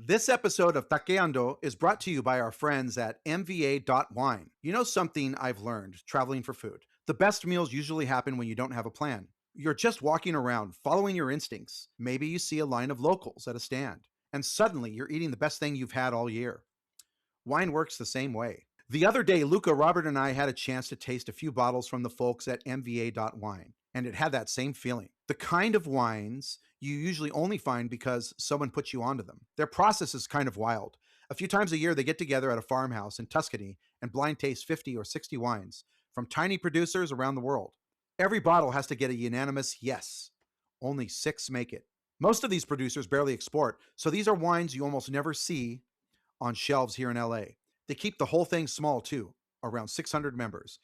This episode of Taqueando is brought to you by our friends at MVA.wine. You know something I've learned traveling for food? The best meals usually happen when you don't have a plan. You're just walking around, following your instincts. Maybe you see a line of locals at a stand, and suddenly you're eating the best thing you've had all year. Wine works the same way. The other day, Luca, Robert, and I had a chance to taste a few bottles from the folks at MVA.wine, and it had that same feeling. The kind of wines you usually only find because someone puts you onto them. Their process is kind of wild. A few times a year, they get together at a farmhouse in Tuscany and blind taste 50 or 60 wines from tiny producers around the world. Every bottle has to get a unanimous yes. Only 6 make it. Most of these producers barely export, so these are wines you almost never see on shelves here in LA. They keep the whole thing small too, around 600 members.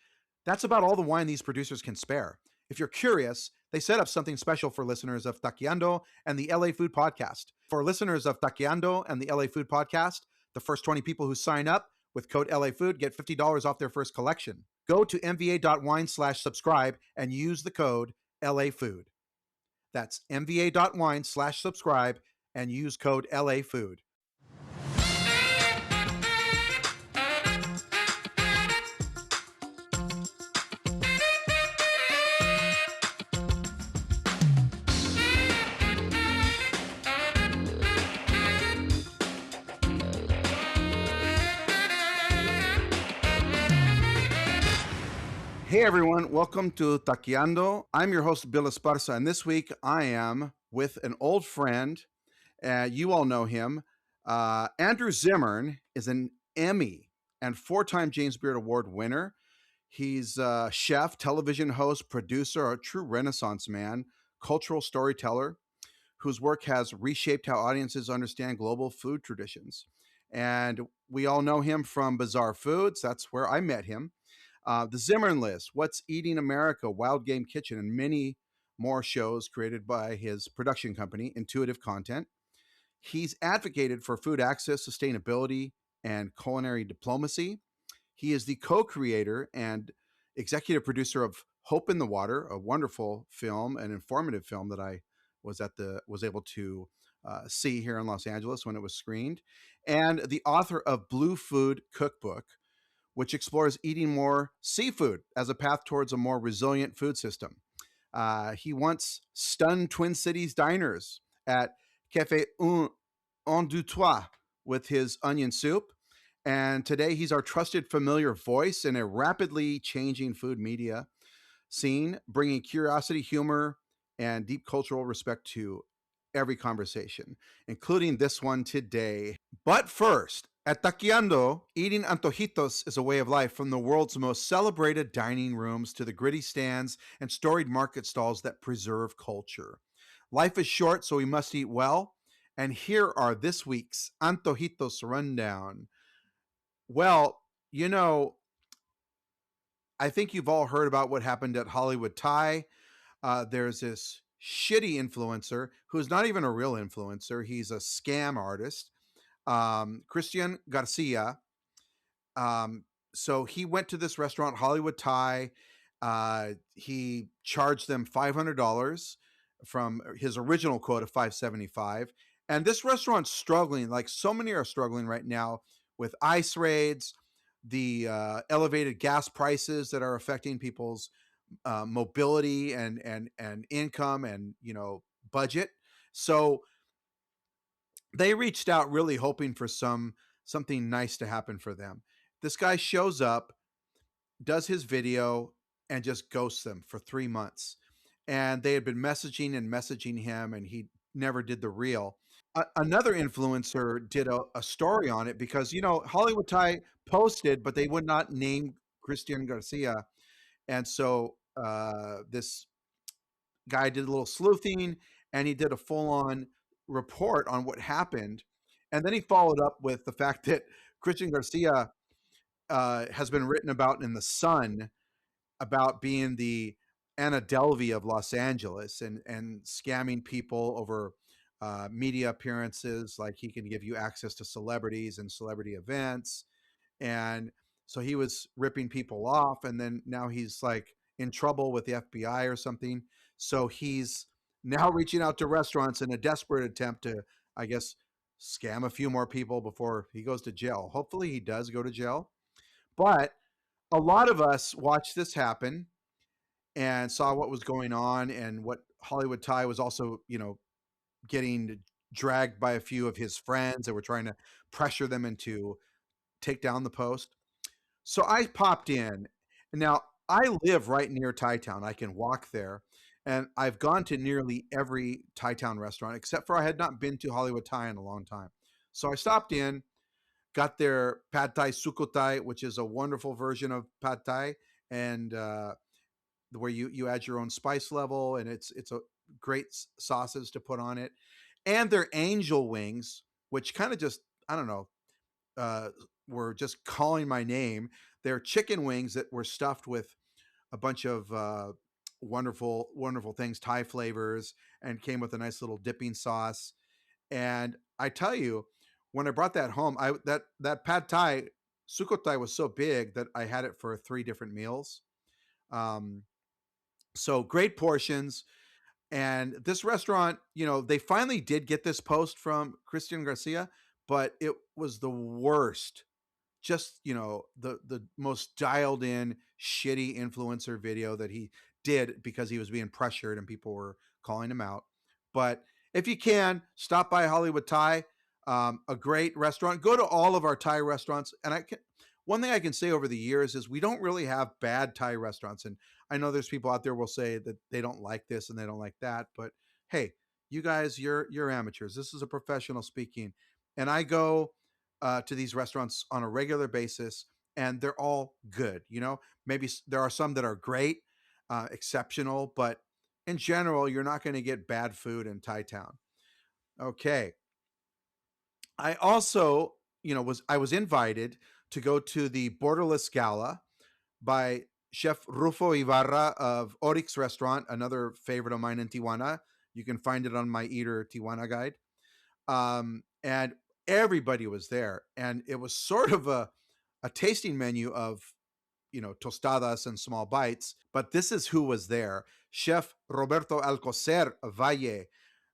That's about all the wine these producers can spare. If you're curious, they set up something special for listeners of Taqueando and the LA Food Podcast. For listeners of Taqueando and the LA Food Podcast, the first 20 people who sign up with code LA Food get $50 off their first collection. Go to mva.wine/subscribe and use the code LA Food. That's mva.wine/subscribe and use code LA Food. Hey everyone, welcome to Taqueando. I'm your host, Bill Esparza, and this week I am with an old friend. You all know him. Andrew Zimmern is an Emmy and 4-time James Beard Award winner. He's a chef, television host, producer, a true Renaissance man, cultural storyteller whose work has reshaped how audiences understand global food traditions. And we all know him from Bizarre Foods. That's where I met him. The Zimmern List, What's Eating America, Wild Game Kitchen, and many more shows created by his production company, Intuitive Content. He's advocated for food access, sustainability, and culinary diplomacy. He is the co-creator and executive producer of Hope in the Water, a wonderful film, an informative film that I was able to see here in Los Angeles when it was screened, and the author of Blue Food Cookbook, which explores eating more seafood as a path towards a more resilient food system. He once stunned Twin Cities diners at Café Un du Trois with his onion soup. And today he's our trusted familiar voice in a rapidly changing food media scene, bringing curiosity, humor, and deep cultural respect to every conversation, including this one today. But first, at Taqueando, eating antojitos is a way of life, from the world's most celebrated dining rooms to the gritty stands and storied market stalls that preserve culture. Life is short, so we must eat well. And here are this week's Antojitos Rundown. Well, you know, I think you've all heard about what happened at Hollywood Thai. There's this shitty influencer who's not even a real influencer. He's a scam artist. Christian Garcia. So he went to this restaurant, Hollywood Thai. He charged them $500 from his original quote of $575. And this restaurant's struggling, like so many are struggling right now with ICE raids, the elevated gas prices that are affecting people's mobility and income and, budget. So they reached out really hoping for something nice to happen for them. This guy shows up, does his video, and just ghosts them for 3 months. And they had been messaging him, and he never did the real. Another influencer did a story on it because, Hollywood Thai posted, but they would not name Christian Garcia. And so this guy did a little sleuthing, and he did a full-on report on what happened. And then he followed up with the fact that Christian Garcia has been written about in The Sun about being the Anna Delvey of Los Angeles and scamming people over media appearances. Like, he can give you access to celebrities and celebrity events. And so he was ripping people off, and then now he's like in trouble with the FBI or something. So he's now reaching out to restaurants in a desperate attempt to, I guess, scam a few more people before he goes to jail. Hopefully, he does go to jail. But a lot of us watched this happen and saw what was going on, and what Hollywood Ty was also, getting dragged by a few of his friends that were trying to pressure them into take down the post. So I popped in. Now, I live right near Thai Town. I can walk there. And I've gone to nearly every Thai Town restaurant, except for I had not been to Hollywood Thai in a long time. So I stopped in, got their Pad Thai Sukhothai, which is a wonderful version of Pad Thai, and where you add your own spice level, and it's a great sauces to put on it, and their angel wings, which kind of just, I don't know, uh, were just calling my name. They're chicken wings that were stuffed with a bunch of wonderful things, Thai flavors, and came with a nice little dipping sauce. And I tell you, when I brought that home, I that pad Thai Sukhothai was so big that I had it for 3 different meals. Um, so great portions. And this restaurant, they finally did get this post from Christian Garcia, but it was the worst, just the most dialed in shitty influencer video that he did because he was being pressured and people were calling him out. But if you can stop by Hollywood Thai, a great restaurant. Go to all of our Thai restaurants. And one thing I can say over the years is we don't really have bad Thai restaurants. And I know there's people out there will say that they don't like this and they don't like that, but hey, you guys, you're amateurs. This is a professional speaking, and I go to these restaurants on a regular basis, and they're all good. Maybe there are some that are great, exceptional, but in general, you're not going to get bad food in Thai Town. Okay. I also, I was invited to go to the Borderless Gala by Chef Rufo Ibarra of Orix Restaurant, another favorite of mine in Tijuana. You can find it on my Eater Tijuana guide. And everybody was there, and it was sort of a tasting menu of tostadas and small bites. But this is who was there: Chef Roberto Alcocer Valle,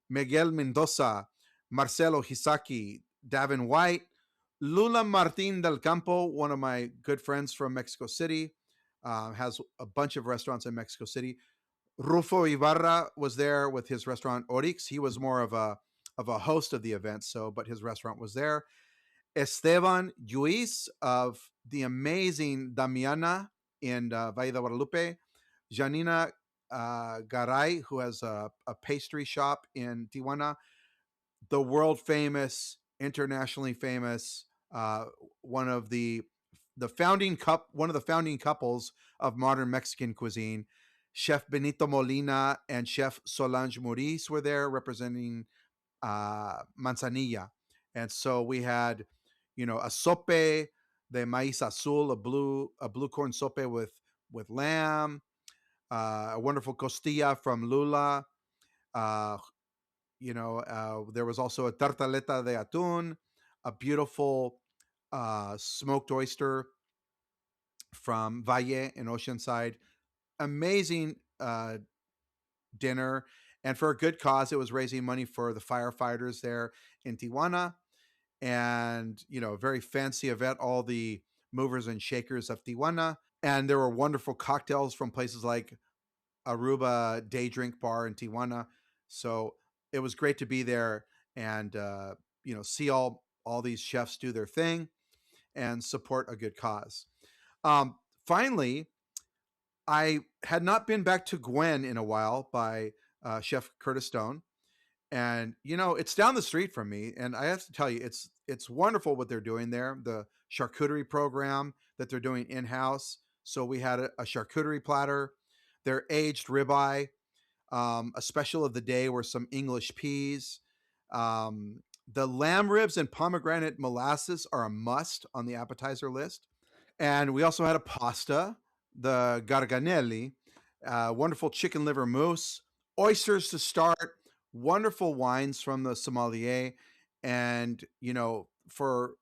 Miguel Mendoza, Marcelo Hisaki, Davin White, Lula Martin del Campo, one of my good friends from Mexico City, has a bunch of restaurants in Mexico City. Rufo Ibarra was there with his restaurant Orix. He was more of a host of the event, but his restaurant was there. Esteban Lluis of the amazing Damiana in Valle de Guadalupe. Janina Garay, who has a pastry shop in Tijuana. The world famous, internationally famous, uh, one of one of the founding couples of modern Mexican cuisine. Chef Benito Molina and Chef Solange Maurice were there representing Manzanilla. And so we had, a sope de maíz azul, a blue corn sope with lamb, a wonderful costilla from Lula. Uh, there was also a tartaleta de atún, a beautiful smoked oyster from Valle in Oceanside. Amazing dinner. And for a good cause, it was raising money for the firefighters there in Tijuana. And, a very fancy event, all the movers and shakers of Tijuana. And there were wonderful cocktails from places like Aruba Day Drink Bar in Tijuana. So it was great to be there and, see all these chefs do their thing and support a good cause. Finally, I had not been back to Gwen in a while by Chef Curtis Stone. And it's down the street from me, and I have to tell you, it's wonderful what they're doing there. The charcuterie program that they're doing in house. So we had a charcuterie platter, their aged ribeye, a special of the day were some English peas. The lamb ribs and pomegranate molasses are a must on the appetizer list. And we also had a pasta, the garganelli, wonderful chicken liver mousse, oysters to start, wonderful wines from the sommelier, and for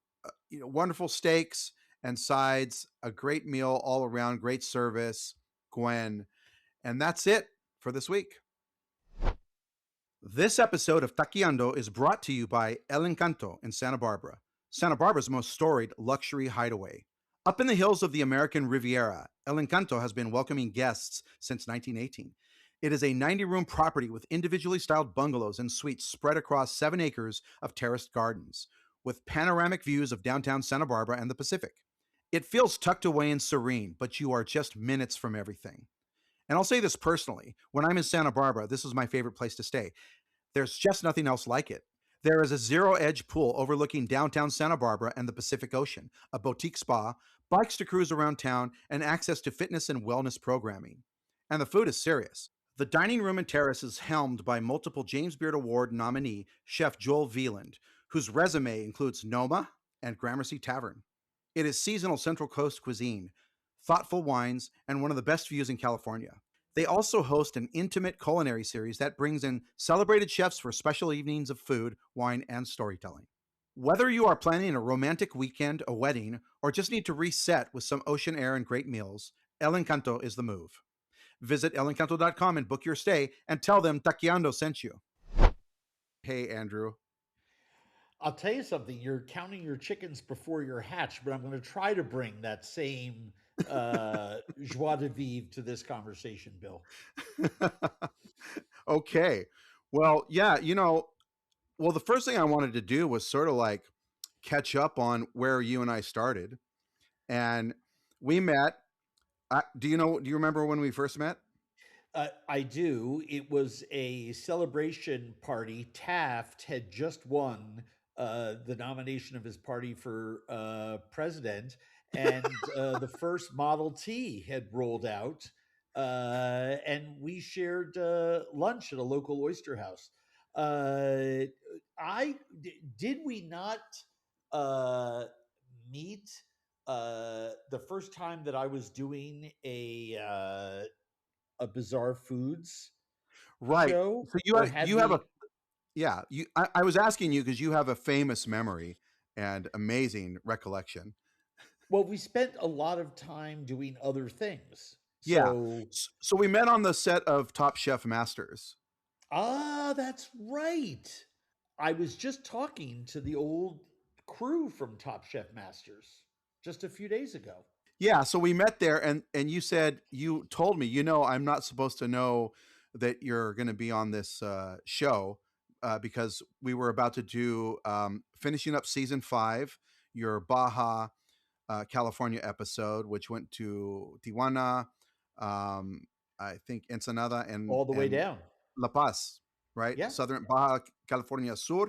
wonderful steaks and sides, a great meal all around, great service, Gwen, and that's it for this week. This episode of Taqueando is brought to you by El Encanto in Santa Barbara, Santa Barbara's most storied luxury hideaway. Up in the hills of the American Riviera, El Encanto has been welcoming guests since 1918. It is a 90-room property with individually styled bungalows and suites spread across 7 acres of terraced gardens, with panoramic views of downtown Santa Barbara and the Pacific. It feels tucked away and serene, but you are just minutes from everything. And I'll say this personally, when I'm in Santa Barbara, this is my favorite place to stay. There's just nothing else like it. There is a zero edge pool overlooking downtown Santa Barbara and the Pacific Ocean, a boutique spa, bikes to cruise around town, and access to fitness and wellness programming. And the food is serious. The dining room and terrace is helmed by multiple James Beard Award nominee Chef Joel Veland, whose resume includes Noma and Gramercy Tavern. It is seasonal Central Coast cuisine, thoughtful wines, and one of the best views in California. They also host an intimate culinary series that brings in celebrated chefs for special evenings of food, wine, and storytelling. Whether you are planning a romantic weekend, a wedding, or just need to reset with some ocean air and great meals, El Encanto is the move. Visit elencanto.com and book your stay and tell them Taquiando sent you. Hey, Andrew. I'll tell you something. You're counting your chickens before you're hatched, but I'm going to try to bring that same joie de vivre to this conversation, Bill. Okay. Well, yeah, the first thing I wanted to do was sort of like catch up on where you and I started. And we met. Do you remember when we first met? I do. It was a celebration party. Taft had just won the nomination of his party for president, and the first Model T had rolled out, and we shared lunch at a local oyster house. Uh, did we not uh, meet the first time that I was doing a bizarre foods Right. show, So or had you have a we? yeah, I was asking you because you have a famous memory and amazing recollection. Well, we spent a lot of time doing other things. Yeah. So, So we met on the set of Top Chef Masters. that's right. I was just talking to the old crew from Top Chef Masters just a few days ago. Yeah, so we met there and you told me, I'm not supposed to know that you're going to be on this show because we were about to do finishing up season 5, your Baja California episode, which went to Tijuana, um, I think Ensenada All the way and down. La Paz, right? Yeah. Southern Baja California Sur.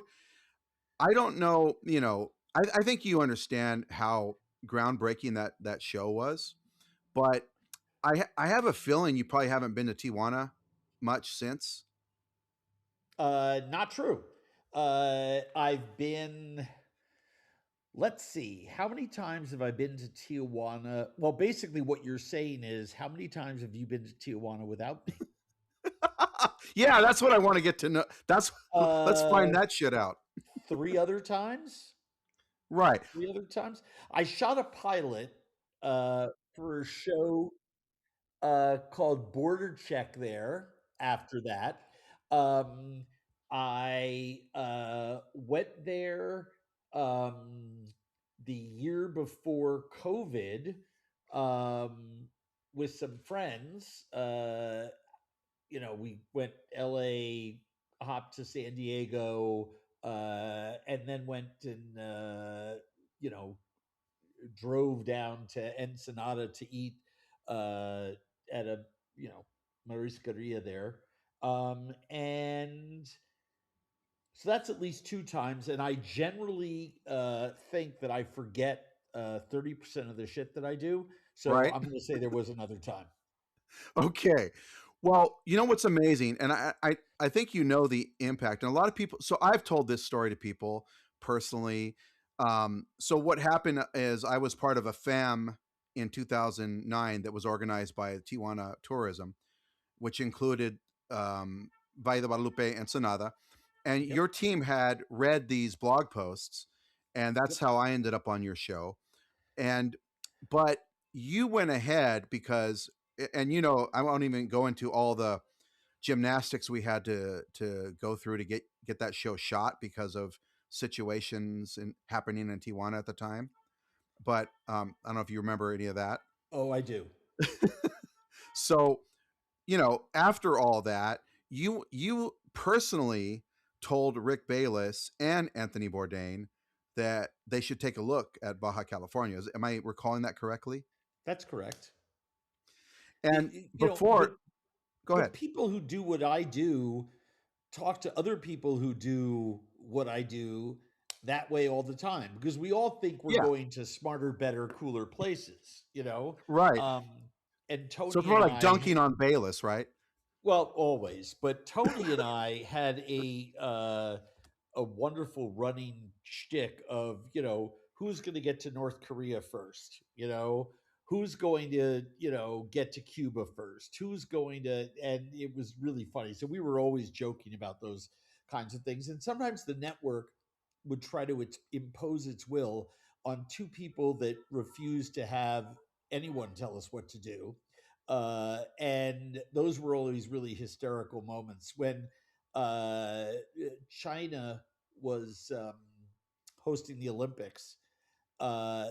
I don't know, I think you understand how groundbreaking that show was, but I have a feeling you probably haven't been to Tijuana much since. Not true. I've been, let's see, how many times have I been to Tijuana? Well, basically, what you're saying is, how many times have you been to Tijuana without me? Yeah, that's what I want to get to know. Let's find Uh, that shit out. three other times. Right. Three other times. I shot a pilot for a show called Border Check there after that. Um, I went there um, the year before COVID um, with some friends. We went LA, hopped to San Diego, and then went and, you know, drove down to Ensenada to eat uh, at a marisqueria there, and so that's at least two times. And I generally think that I forget 30% of the shit that I do. So Right. I'm going to say there was another time. Okay. Well, you know what's amazing, and I think you know the impact, and a lot of people. So I've told this story to people personally. So what happened is I was part of a FAM in 2009 that was organized by Tijuana Tourism, which included Valle de Guadalupe, Ensenada, and Yep. your team had read these blog posts, and that's Yep. how I ended up on your show. And but you went ahead because, and I won't even go into all the gymnastics we had to go through to get that show shot because of situations happening in Tijuana at the time. But I don't know if you remember any of that. Oh, I do. So, after all that, you personally told Rick Bayless and Anthony Bourdain that they should take a look at Baja California. Am I recalling that correctly? That's correct. And You know, before, go but ahead. people who do what I do talk to other people who do what I do that way all the time because we all think we're Yeah, going to smarter, better, cooler places, you know. right. Um, and So it's Tony more and like I, dunking on Bayless, right? well, always, but Tony and I had a wonderful running shtick of, you know, who's going to get to North Korea first, you know, who's going to, you know, get to Cuba first, who's going to, and it was really funny. So we were always joking about those kinds of things. And sometimes the network would try to impose its will on two people that refuse to have anyone tell us what to do. And those were always really hysterical moments when uh, China was hosting the Olympics. Uh,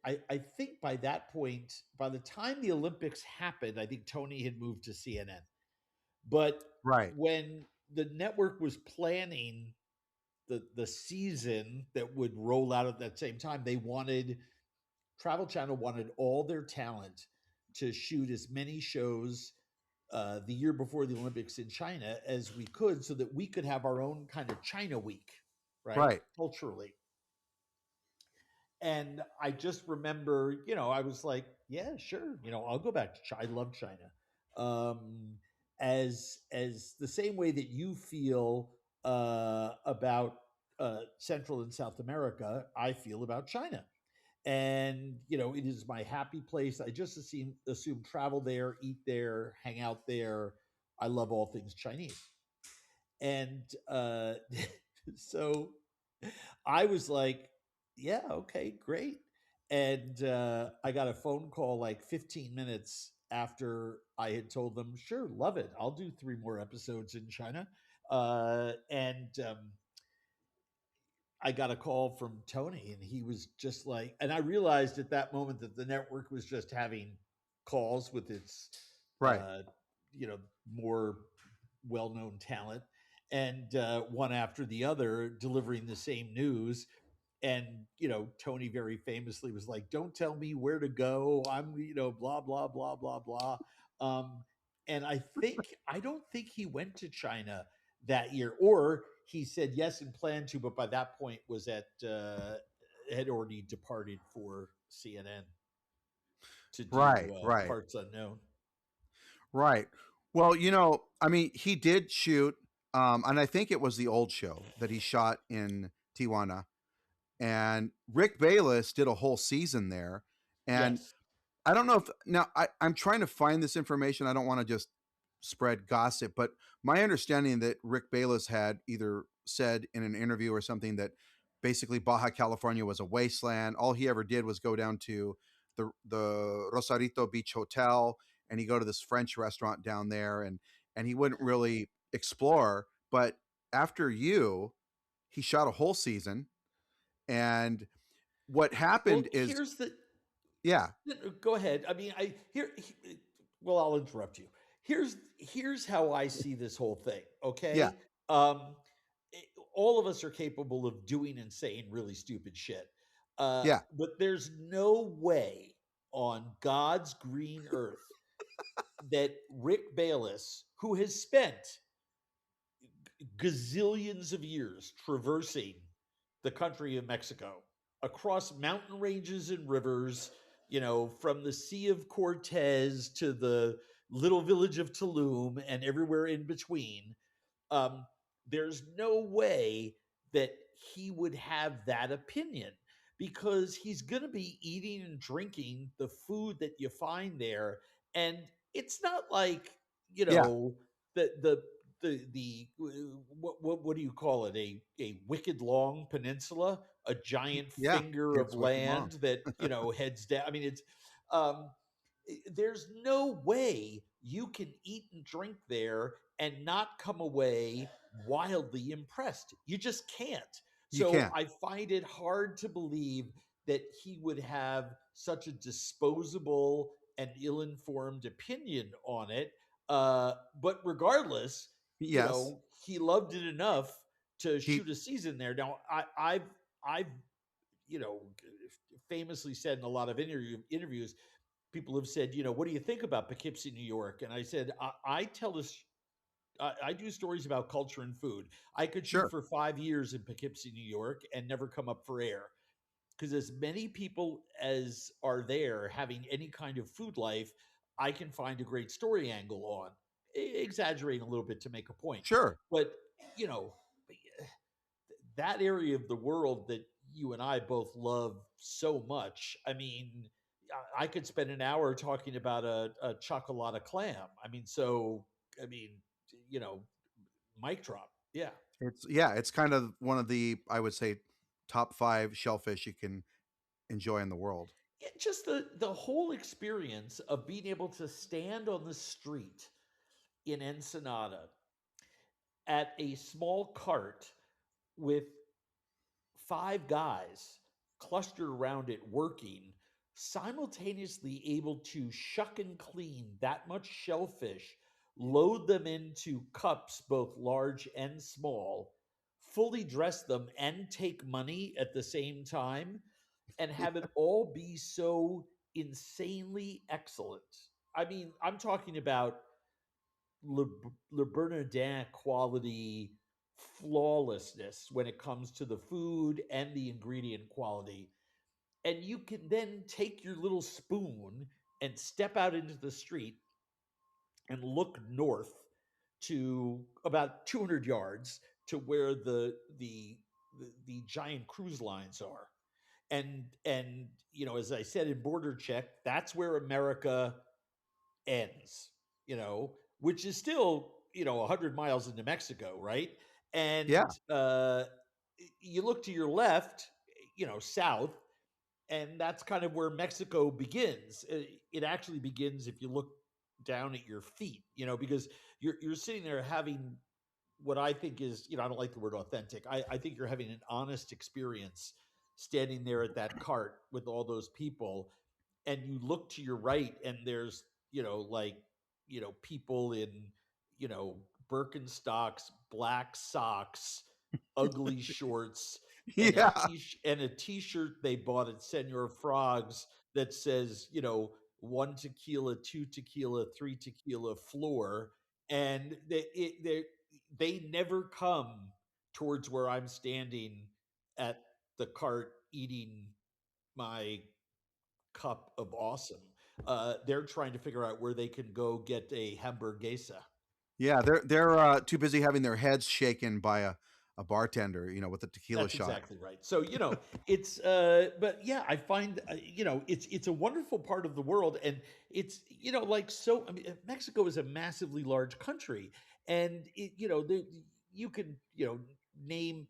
I think by that point, by the time the Olympics happened, I think Tony had moved to CNN. But Right, when the network was planning the season that would roll out at that same time, they wanted Travel Channel wanted all their talent to shoot as many shows the year before the Olympics in China as we could so that we could have our own kind of China week, right? right, Culturally. And I just remember, you know, I was like, yeah, sure, you know, I'll go back to China. I love China. As the same way that you feel about Central and South America, I feel about China. And you know, it is my happy place. I just assume travel there, eat there, hang out there. I love all things Chinese. And so I was like, yeah, okay, great. And I got a phone call like 15 minutes after I had told them, sure, love it. I'll do 3 more episodes in China. And I got a call from Tony, and he was just like, and I realized at that moment that the network was just having calls with its, right, uh, you know, more well-known talent, and one after the other delivering the same news. And you know, Tony very famously was like, "Don't tell me where to go. I'm, you know, blah blah blah blah blah." Um, and I don't think he went to China that year, or he said yes and planned to, but by that point was at had already departed for CNN to do right, right, Parts Unknown. right. Well, I mean, he did shoot, and I think it was the old show that he shot in Tijuana, and Rick Bayless did a whole season there. And Yes. I don't know if now I'm trying to find this information. I don't want to just spread gossip, but my understanding that Rick Bayless had either said in an interview or something that basically Baja California was a wasteland. All he ever did was go down to the Rosarito Beach Hotel, and he go to this French restaurant down there, and he wouldn't really explore. But after he shot a whole season, and what Well, happened is, here's the yeah, go ahead. I mean, well, I'll interrupt you. Here's how I see this whole thing. yeah, Okay, all of us are capable of doing and saying really stupid shit, yeah, but there's no way on God's green earth that Rick Bayless, who has spent gazillions of years traversing the country of Mexico across mountain ranges and rivers, you know, from the Sea of Cortez to the little village of Tulum and everywhere in between. Um, there's no way that he would have that opinion because he's going to be eating and drinking the food that you find there. And it's not like, you yeah, know, the what do you call it, a wicked long peninsula, a giant yeah. finger of It's wicked long. land that, you know, heads down. I mean, it's um there's no way you can eat and drink there and not come away wildly impressed. You just can't. You So can't. I find it hard to believe that he would have such a disposable and ill-informed opinion on it. But regardless, Yes. he loved it enough to He shoot a season there. Now, I've famously said in a lot of interviews, people have said, what do you think about Poughkeepsie, New York? And I said, I tell this. I do stories about culture and food. I could shoot Sure. for 5 years in Poughkeepsie, New York, and never come up for air because as many people as are there having any kind of food life, I can find a great story angle on. Exaggerating a little bit to make a point, Sure. but you know that area of the world that you and I both love so much. I mean, I could spend an hour talking about a chocolate clam. I mean, you know, mic drop. Yeah. It's kind of one of the, I would say, top 5 shellfish you can enjoy in the world. Just the whole experience of being able to stand on the street in Ensenada at a small cart with 5 guys clustered around it working, simultaneously able to shuck and clean that much shellfish, load them into cups, both large and small, fully dress them and take money at the same time, and have it all be so insanely excellent. I mean, I'm talking about Le, Le Bernardin quality flawlessness when it comes to the food and the ingredient quality. And you can then take your little spoon and step out into the street and look north to about 200 yards to where the giant cruise lines are. And as I said in border check, that's where America ends, which is still, 100 miles into Mexico, right? Yeah. And you look to your left, south, and that's kind of where Mexico begins. It actually begins if you look down at your feet, because you're sitting there having what I think is, I don't like the word authentic. I think you're having an honest experience standing there at that cart with all those people, and you look to your right and there's people in Birkenstocks, black socks, ugly shorts, and a Yeah. t-shirt they bought at Senor Frogs that says 1 tequila, 2 tequila, 3 tequila floor. And they never come towards where I'm standing at the cart eating my cup of awesome. They're trying to figure out where they can go get a hamburguesa. Yeah, they're too busy having their heads shaken by a bartender, with a tequila That's shot. exactly right. So it's but yeah, I find it's a wonderful part of the world, and it's like so. I mean, Mexico is a massively large country, and you can name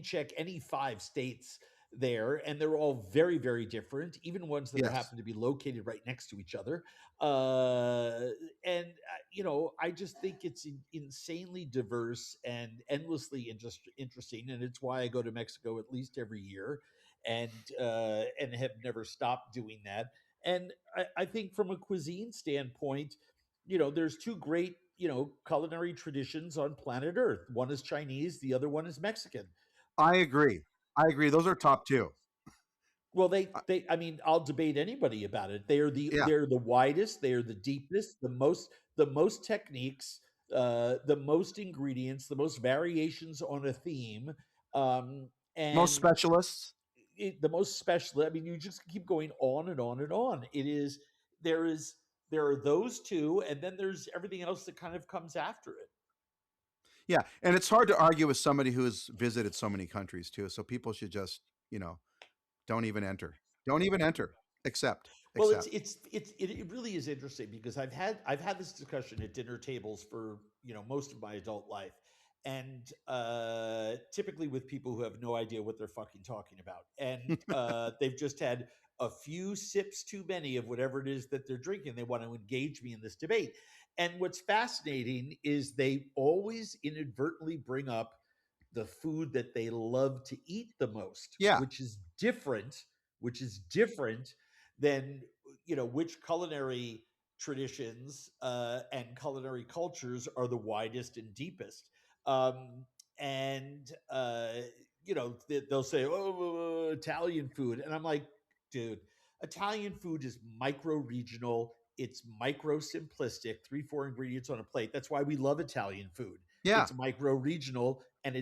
check any 5 states there, and they're all very, very different, even ones that are Yes. happen to be located right next to each other. And I just think it's insanely diverse and endlessly interesting, and it's why I go to Mexico at least every year, and have never stopped doing that. And I think from a cuisine standpoint, there's 2 great culinary traditions on planet Earth. One is Chinese, the other one is Mexican. I agree. I agree. Those are top 2. Well, Uh, I mean, I'll debate anybody about it. yeah. They're the widest, they are the deepest, the most techniques, the most ingredients, the most variations on a theme, Most and specialists. the most special. I mean, you just keep going on and on and on. There is there are those two, and then there's everything else that kind of comes after it. Yeah, and it's hard to argue with somebody who's visited so many countries too. So people should just, don't even enter. Don't even enter. Accept. Well, Accept. it really is interesting because I've had this discussion at dinner tables for most of my adult life, and typically with people who have no idea what they're fucking talking about, and they've just had a few sips too many of whatever it is that they're drinking. They want to engage me in this debate. And what's fascinating is they always inadvertently bring up the food that they love to eat the most, Yeah, which is different than which culinary traditions and culinary cultures are the widest and deepest. Um, and they'll say, "Oh, Italian food," and I'm like, "Dude, Italian food is micro regional. It's micro simplistic, 3, 4 ingredients on a plate. That's why we love Italian food. yeah, It's micro regional, and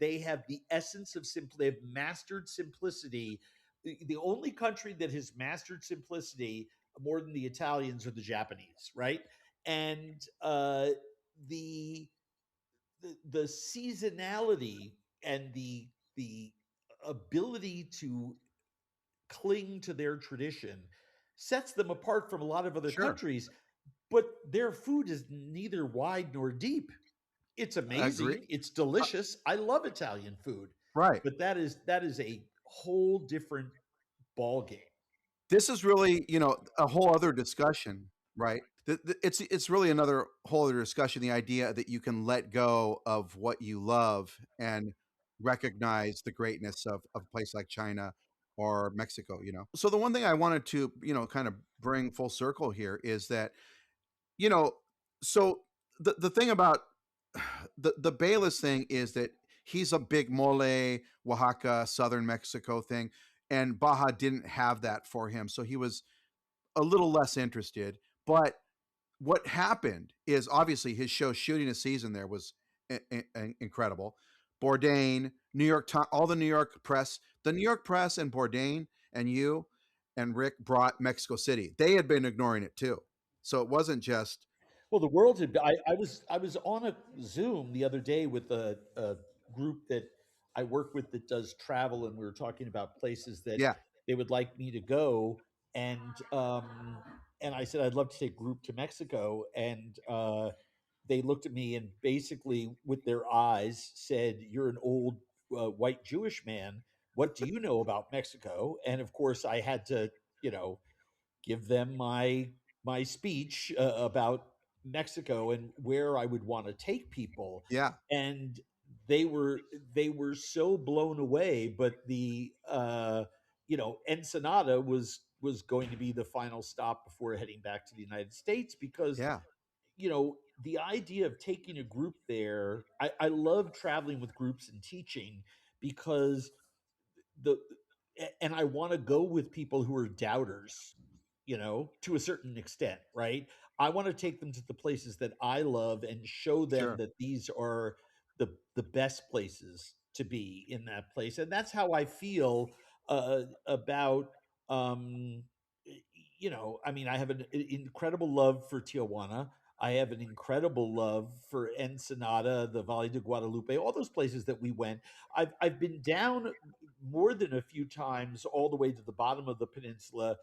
they have the essence of simple. They've mastered simplicity. The only country that has mastered simplicity more than the Italians are the Japanese, right? And the the seasonality and the ability to cling to their tradition sets them apart from a lot of other sure. countries, but their food is neither wide nor deep. It's Agree. amazing, it's Uh, delicious. I love Italian food, right. but that is a whole different ball game. This is really, a whole other discussion, right? It's really another whole other discussion. The idea that you can let go of what you love and recognize the greatness of a place like China or Mexico. So the one thing I wanted to, kind of bring full circle here is that, you know, so the thing about the Bayless thing is that he's a big mole, Oaxaca, southern Mexico thing, and Baja didn't have that for him, so he was a little less interested. But what happened is obviously his show shooting a season there was incredible. Bourdain, New York Times, all the New York press, and Bourdain and you and Rick brought Mexico City. They had been ignoring it too, so it wasn't just Well, the world had. I was on a Zoom the other day with a group that I work with that does travel, and we were talking about places that yeah, they would like me to go, and I said I'd love to take a group to Mexico, and they looked at me and basically with their eyes said, "You're an old white Jewish man. What do you know about Mexico?" And of course, I had to, you know, give them my speech about Mexico and where I would want to take people, yeah, and they were so blown away. But the Ensenada was going to be the final stop before heading back to the United States because yeah, the idea of taking a group there. I love traveling with groups and teaching because the and I want to go with people who are doubters, to a certain extent, right? I want to take them to the places that I love and show them sure, that these are the best places to be in that place. And that's how I feel about um I mean, I have an incredible love for Tijuana. I have an incredible love for Ensenada, the Valle de Guadalupe, all those places that we went. I've been down more than a few times all the way to the bottom of the peninsula,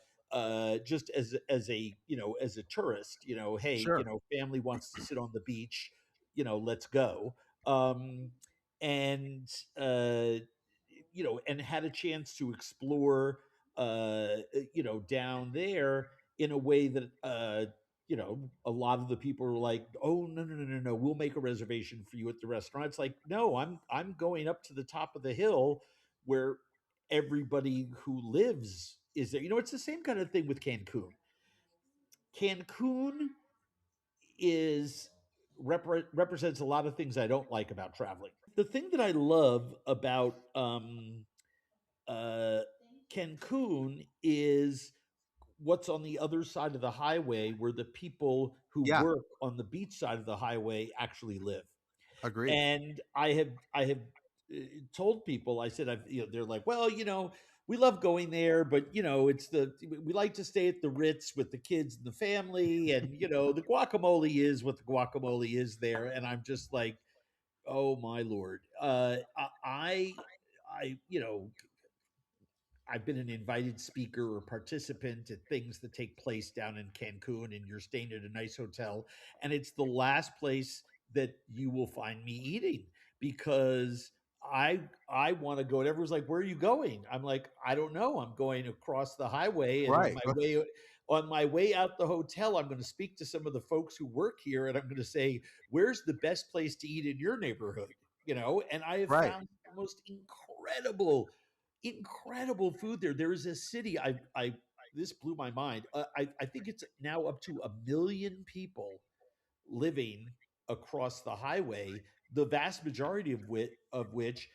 just as a as a tourist. Hey, sure, family wants to sit on the beach, let's go. um and and had a chance to explore down there in a way that a lot of the people are like, "Oh, no, no, no, no, no, we'll make a reservation for you at the restaurant." It's like, no, I'm going up to the top of the hill where everybody who lives is there. It's the same kind of thing with Cancun is represents a lot of things I don't like about traveling. The thing that I love about uh Cancun is what's on the other side of the highway, where the people who yeah, work on the beach side of the highway actually live. agreed, And I have told people, I said, they're like, "Well, we love going there, but we like to stay at the Ritz with the kids and the family, and the guacamole is what the guacamole is there." And I'm just like, "Oh my lord!" I I've been an invited speaker or participant at things that take place down in Cancun, and you're staying at a nice hotel, and it's the last place that you will find me eating because I want to go. And everyone's like, "Where are you going?" I'm like, "I don't know. I'm going across the highway, and Right. on my way out the hotel, I'm going to speak to some of the folks who work here, and I'm going to say, "Where's the best place to eat in your neighborhood?" You know, and I have Right. found the most incredible food there. There is a city. I this blew my mind. I think it's now up to 1 million people living across the highway, the vast majority of which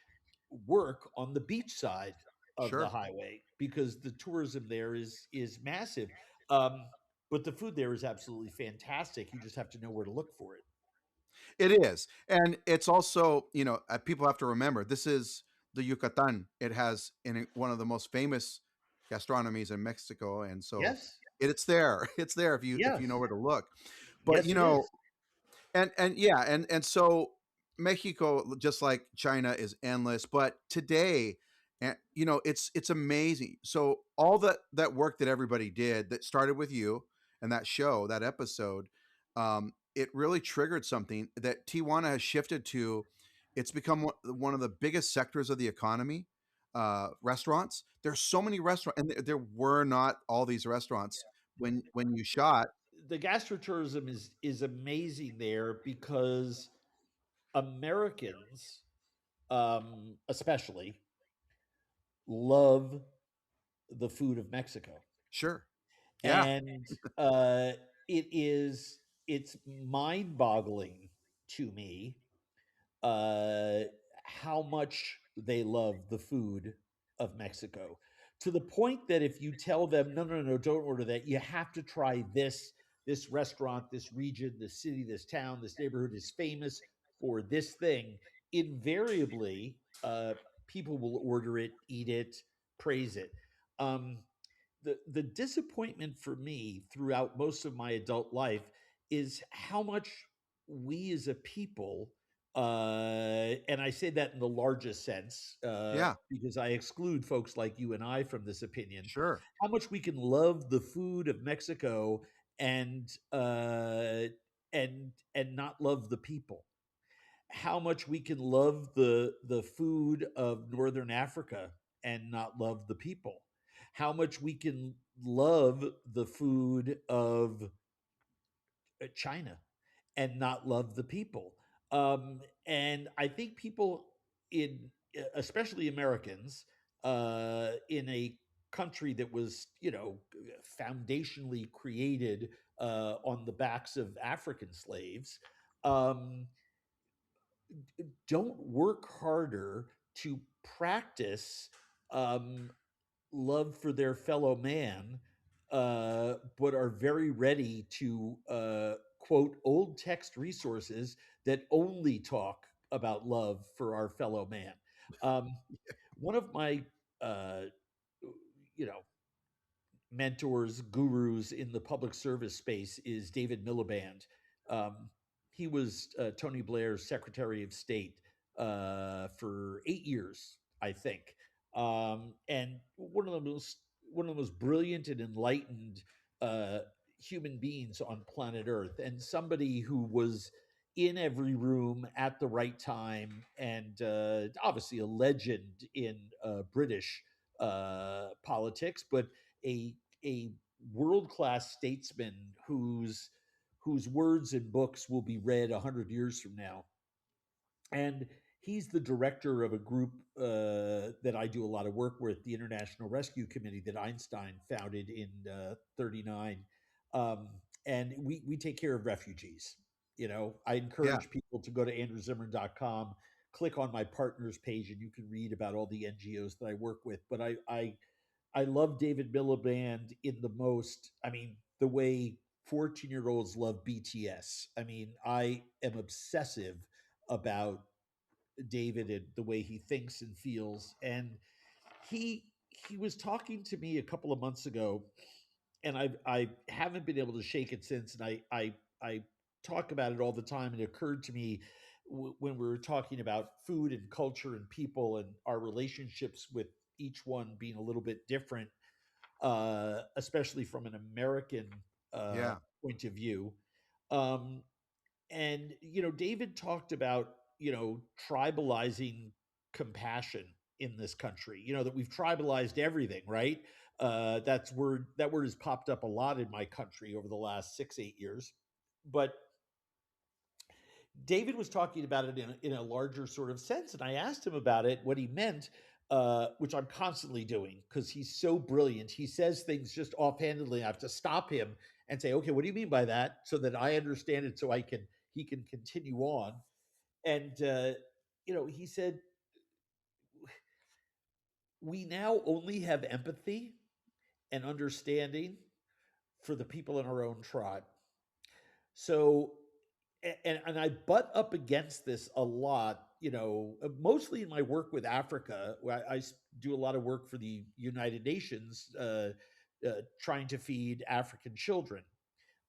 work on the beach side of the Sure. highway because the tourism there is massive. Um, but the food there is absolutely fantastic. You just have to know where to look for it. It is. And it's also, people have to remember this is the Yucatan. It has one of the most famous gastronomies in Mexico. And so Yes, it's there. It's there if you know yes, where to look. But yes, it is. and yeah, and so Mexico, just like China, is endless. But today, and it's amazing. So all that work that everybody did that started with you and that show, that episode, it really triggered something that Tijuana has shifted to. It's become one of the biggest sectors of the economy. Restaurants. There's so many restaurants, and there were not all these restaurants when you shot. The gastrotourism is amazing there because Americans, especially, love the food of Mexico. Sure. Yeah. And it's mind-boggling to me uh, how much they love the food of Mexico, to the point that if you tell them, no, no, no, don't order that, you have to try this restaurant, this region, this city, this town, this neighborhood is famous for this thing, invariably people will order it, eat it, praise it. Um, the disappointment for me throughout most of my adult life is how much we as a people, and I say that in the largest sense Yeah. because I exclude folks like you and I from this opinion, Sure. how much we can love the food of Mexico and and not love the people, how much we can love the food of northern Africa and not love the people, how much we can love the food of China and not love the people. And I think people in, especially Americans, in a country that was, foundationally created on the backs of African slaves, um, don't work harder to practice um, love for their fellow man, but are very ready to quote old text resources that only talk about love for our fellow man. Um, one of my, uh, you know, mentors, gurus in the public service space is David Miliband. Um, he was Tony Blair's Secretary of State for 8 years, I think, and one of the most brilliant and enlightened uh, human beings on planet Earth, and somebody who was in every room at the right time, and obviously a legend in British politics, but a world class statesman whose words and books will be read 100 years from now. And he's the director of a group that I do a lot of work with, the International Rescue Committee that Einstein founded in '39. And we take care of refugees. I Yeah. encourage people to go to andrewzimmern.com, click on my partners page, and you can read about all the NGOs that I work with. But I love David Miliband in the most, I mean, the way 14-year-olds love BTS. I mean, I am obsessive about David and the way he thinks and feels. And he was talking to me a couple of months ago, and I haven't been able to shake it since. And I talk about it all the time. It occurred to me when we were talking about food and culture and people and our relationships with each one being a little bit different, especially from an American Yeah. point of view. Um, and David talked about tribalizing compassion in this country. You know, that we've tribalized everything, right? That word has popped up a lot in my country over the last 6, 8 years. But David was talking about it in a larger sort of sense, and I asked him about it, what he meant, which I'm constantly doing because he's so brilliant. He says things just offhandedly. I have to stop him and say, "Okay, what do you mean by that?" So that I understand it, so I can he can continue on. And he said, "We now only have empathy and understanding for the people in our own tribe." So, and I butt up against this a lot, mostly in my work with Africa. Where I do a lot of work for the United Nations, trying to feed African children.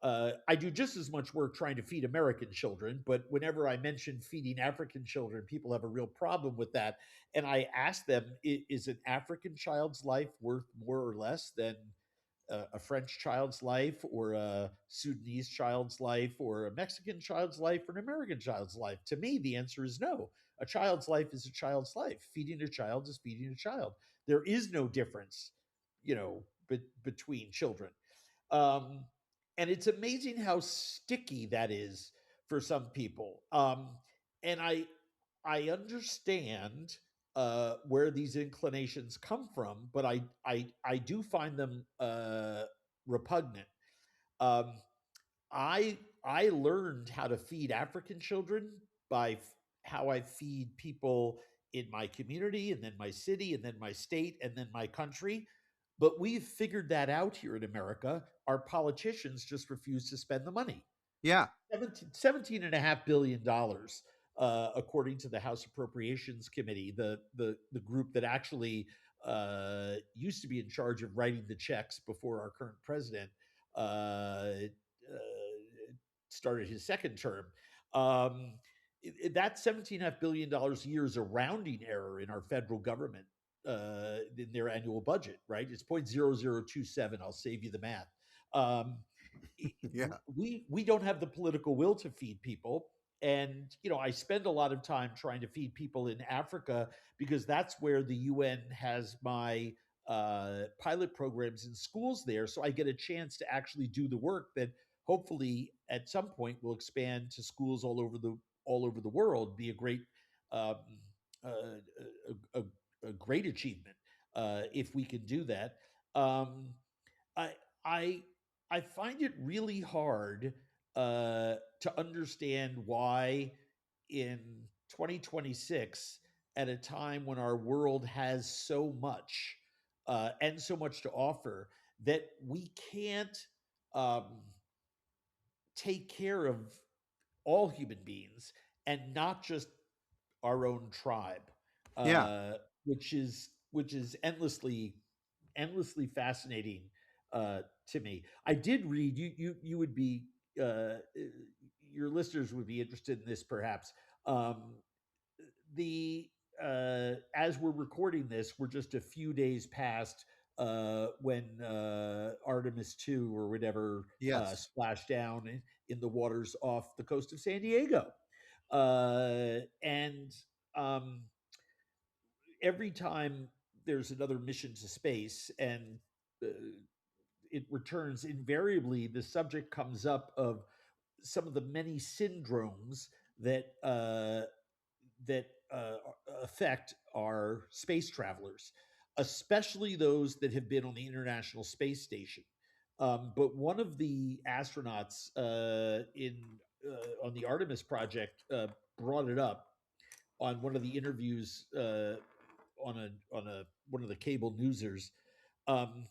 I do just as much work trying to feed American children, but whenever I mention feeding African children, people have a real problem with that. And I ask them, is an African child's life worth more or less than a French child's life, or a Sudanese child's life, or a Mexican child's life, or an American child's life? To me, the answer is no. A child's life is a child's life. Feeding a child is feeding a child. There is no difference, between children. Um, and it's amazing how sticky that is for some people. And I understand where these inclinations come from, but I do find them repugnant. Um, I learned how to feed African children by how I feed people in my community, and then my city, and then my state, and then my country. But we've figured that out here in America. Our politicians just refuse to spend the money. Yeah. 17.5 billion dollars, according to the House Appropriations Committee, the group that actually used to be in charge of writing the checks before our current president uh, uh, started his second term. That $17.5 billion a year is a rounding error in our federal government, in their annual budget, right? It's 0.0027. I'll save you the math. Um, Yeah. we don't have the political will to feed people. And I spend a lot of time trying to feed people in Africa, because that's where the UN has my pilot programs in schools there. So I get a chance to actually do the work that hopefully at some point will expand to schools all over the world. Be a great um, uh, a, a, a great achievement if we can do that. Um, I I I find it really hard to understand why in 2026, at a time when our world has so much and so much to offer, that we can't um, take care of all human beings and not just our own tribe, Yeah. which is endlessly fascinating to me. I did read, you would be your listeners would be interested in this, perhaps. Um, the As we're recording this, we're just a few days past when Artemis 2 or whatever Yes. splashed down in the waters off the coast of San Diego. And um, every time there's another mission to space and uh, it returns, invariably the subject comes up of some of the many syndromes that affect our space travelers, especially those that have been on the International Space Station. But one of the astronauts in on the Artemis project brought it up on one of the interviews on a one of the cable newsers. Um,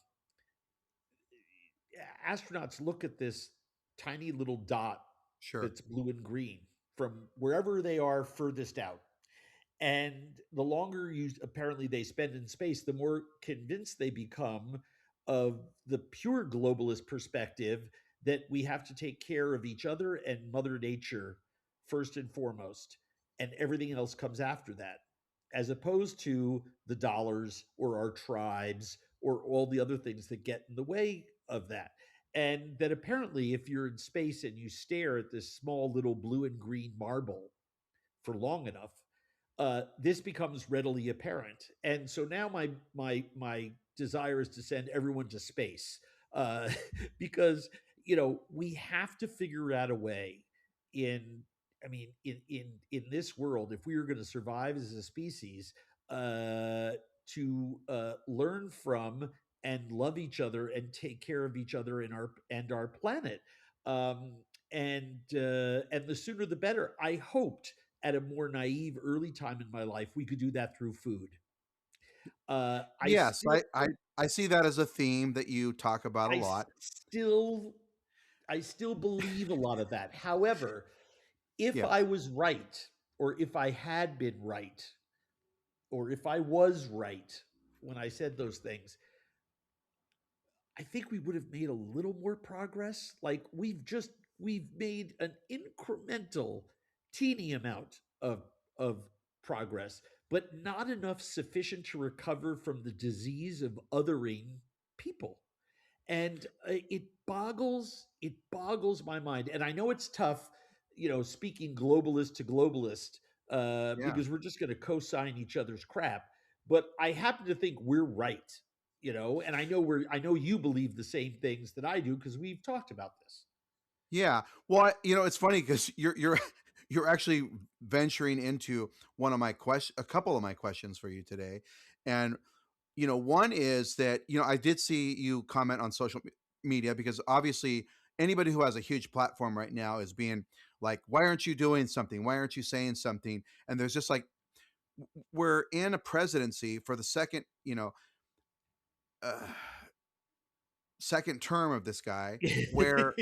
Astronauts look at this tiny little dot Sure. that's blue and green from wherever they are furthest out. And the longer you apparently they spend in space, the more convinced they become of the pure globalist perspective that we have to take care of each other and Mother Nature first and foremost, and everything else comes after that, as opposed to the dollars or our tribes or all the other things that get in the way of that. And that apparently, if you're in space and you stare at this small little blue and green marble for long enough, this becomes readily apparent. And so now my desire is to send everyone to space, uh, because we have to figure out a way in I mean in this world, if we are going to survive as a species, to learn from and love each other and take care of each other and our planet. Um, and the sooner the better. I hoped at a more naive early time in my life we could do that through food. I Yes, still I see that as a theme that you talk about a I lot. still I still believe a lot of that. However, if Yeah. I was right, or if I had been right, or if I was right when I said those things, I think we would have made a little more progress. Like we've made an incremental, teeny amount of progress, but not enough sufficient to recover from the disease of othering people. And it boggles my mind. And I know it's tough, speaking globalist to globalist, Yeah. because we're just going to co-sign each other's crap. But I happen to think we're right, and I know you believe the same things that I do because we've talked about this. Yeah. Well, it's funny because you're you're actually venturing into one of my a couple of my questions for you today. And one is that, I did see you comment on social media because obviously anybody who has a huge platform right now is being like, why aren't you doing something? Why aren't you saying something? And there's just like, we're in a presidency for the uh, second term of this guy where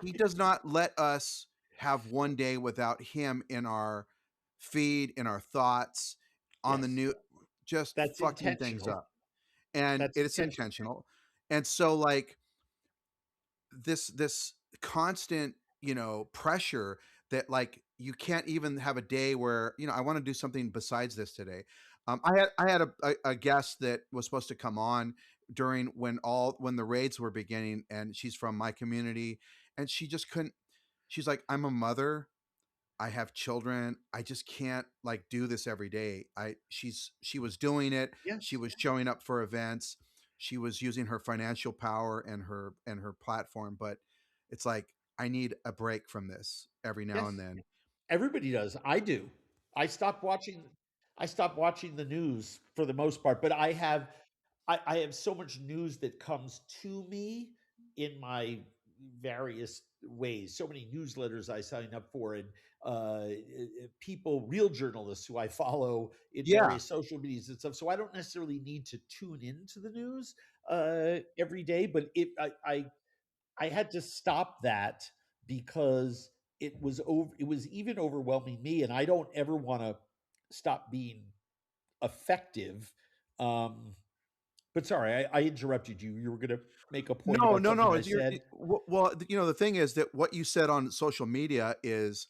he does not let us have one day without him in our feed, in our thoughts, on the Yes, new, just that's fucking things intentional. up. And That's it's intentional. intentional. And so like this constant, pressure that like you can't even have a day where, I want to do something besides this today. I had a guest that was supposed to come on during when the raids were beginning, and she's from my community, and she just couldn't. She's like, I'm a mother, I have children. I just can't like do this every day. She was doing it. She Yes, was showing up for events. She was using her financial power and her platform, but it's like I need a break from this every now and yes. then. Everybody does. I do. I stopped watching I stopped watching the news for the most part, but I have so much news that comes to me in my various ways. So many newsletters I sign up for, and people, real journalists who I follow in Yeah. various social medias and stuff. So I don't necessarily need to tune into the news every day, but I had to stop that because it was even overwhelming me, and I don't ever want to stop being effective. Um, but sorry, I interrupted you. You were going to make a point No, about no, something no. I said. Well, the thing is that what you said on social media is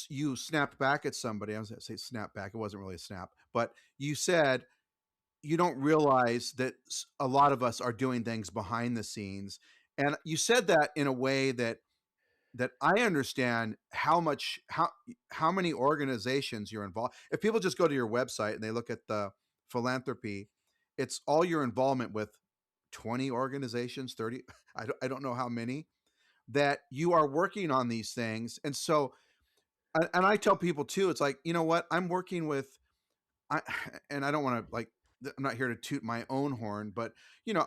you snapped back at somebody. I was going to say snap back. It wasn't really a snap, but you said you don't realize that a lot of us are doing things behind the scenes, and you said that in a way that I understand how many organizations you're involved. If people just go to your website and they look at the philanthropy, it's all your involvement with 20 organizations, 30, I don't know how many, that you are working on these things. And so and I tell people too, it's like, you know what, I'm working with I and I don't want to like I'm not here to toot my own horn, but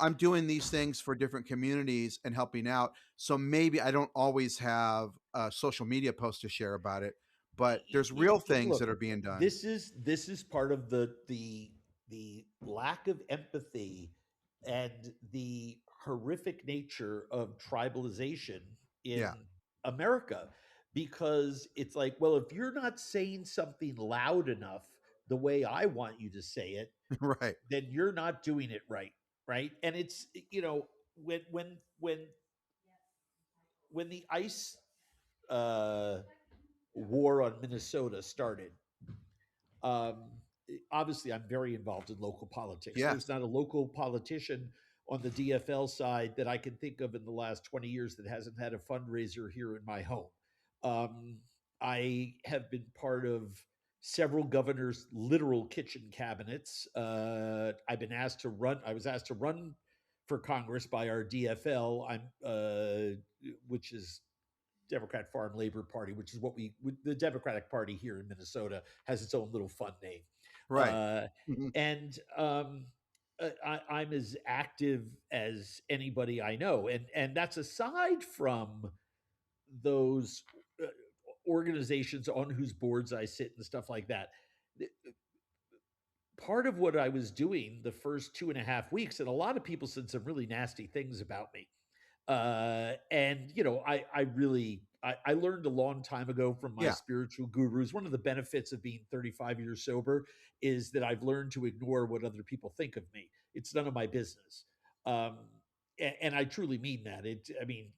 I'm doing these things for different communities and helping out. So maybe I don't always have a social media post to share about it, but there's real things Look, that are being done. this is part of the lack of empathy and the horrific nature of tribalization Yeah. in America, because it's like, well, if you're not saying something loud enough the way I want you to say it, Right. then you're not doing it right, right? And it's, when the ice uh war on Minnesota started, obviously I'm very involved in local politics. There's Yes. not a local politician on the DFL side that I can think of in the last 20 years that hasn't had a fundraiser here in my home. Um, I have been part of several governors' literal kitchen cabinets. I've been asked to run. I was asked to run for Congress by our DFL. Which is Democrat Farm Labor Party, which is the Democratic Party here in Minnesota has its own little fun name. Right. Uh, Mhm. and I'm as active as anybody I know, and that's aside from those uh, organizations on whose boards I sit and stuff like that. Part of what I was doing the first 2.5 weeks, and a lot of people said some really nasty things about me. And I learned a long time ago from my Yeah. spiritual gurus. One of the benefits of being 35 years sober is that I've learned to ignore what other people think of me. It's none of my business. Um, and I truly mean that. I mean,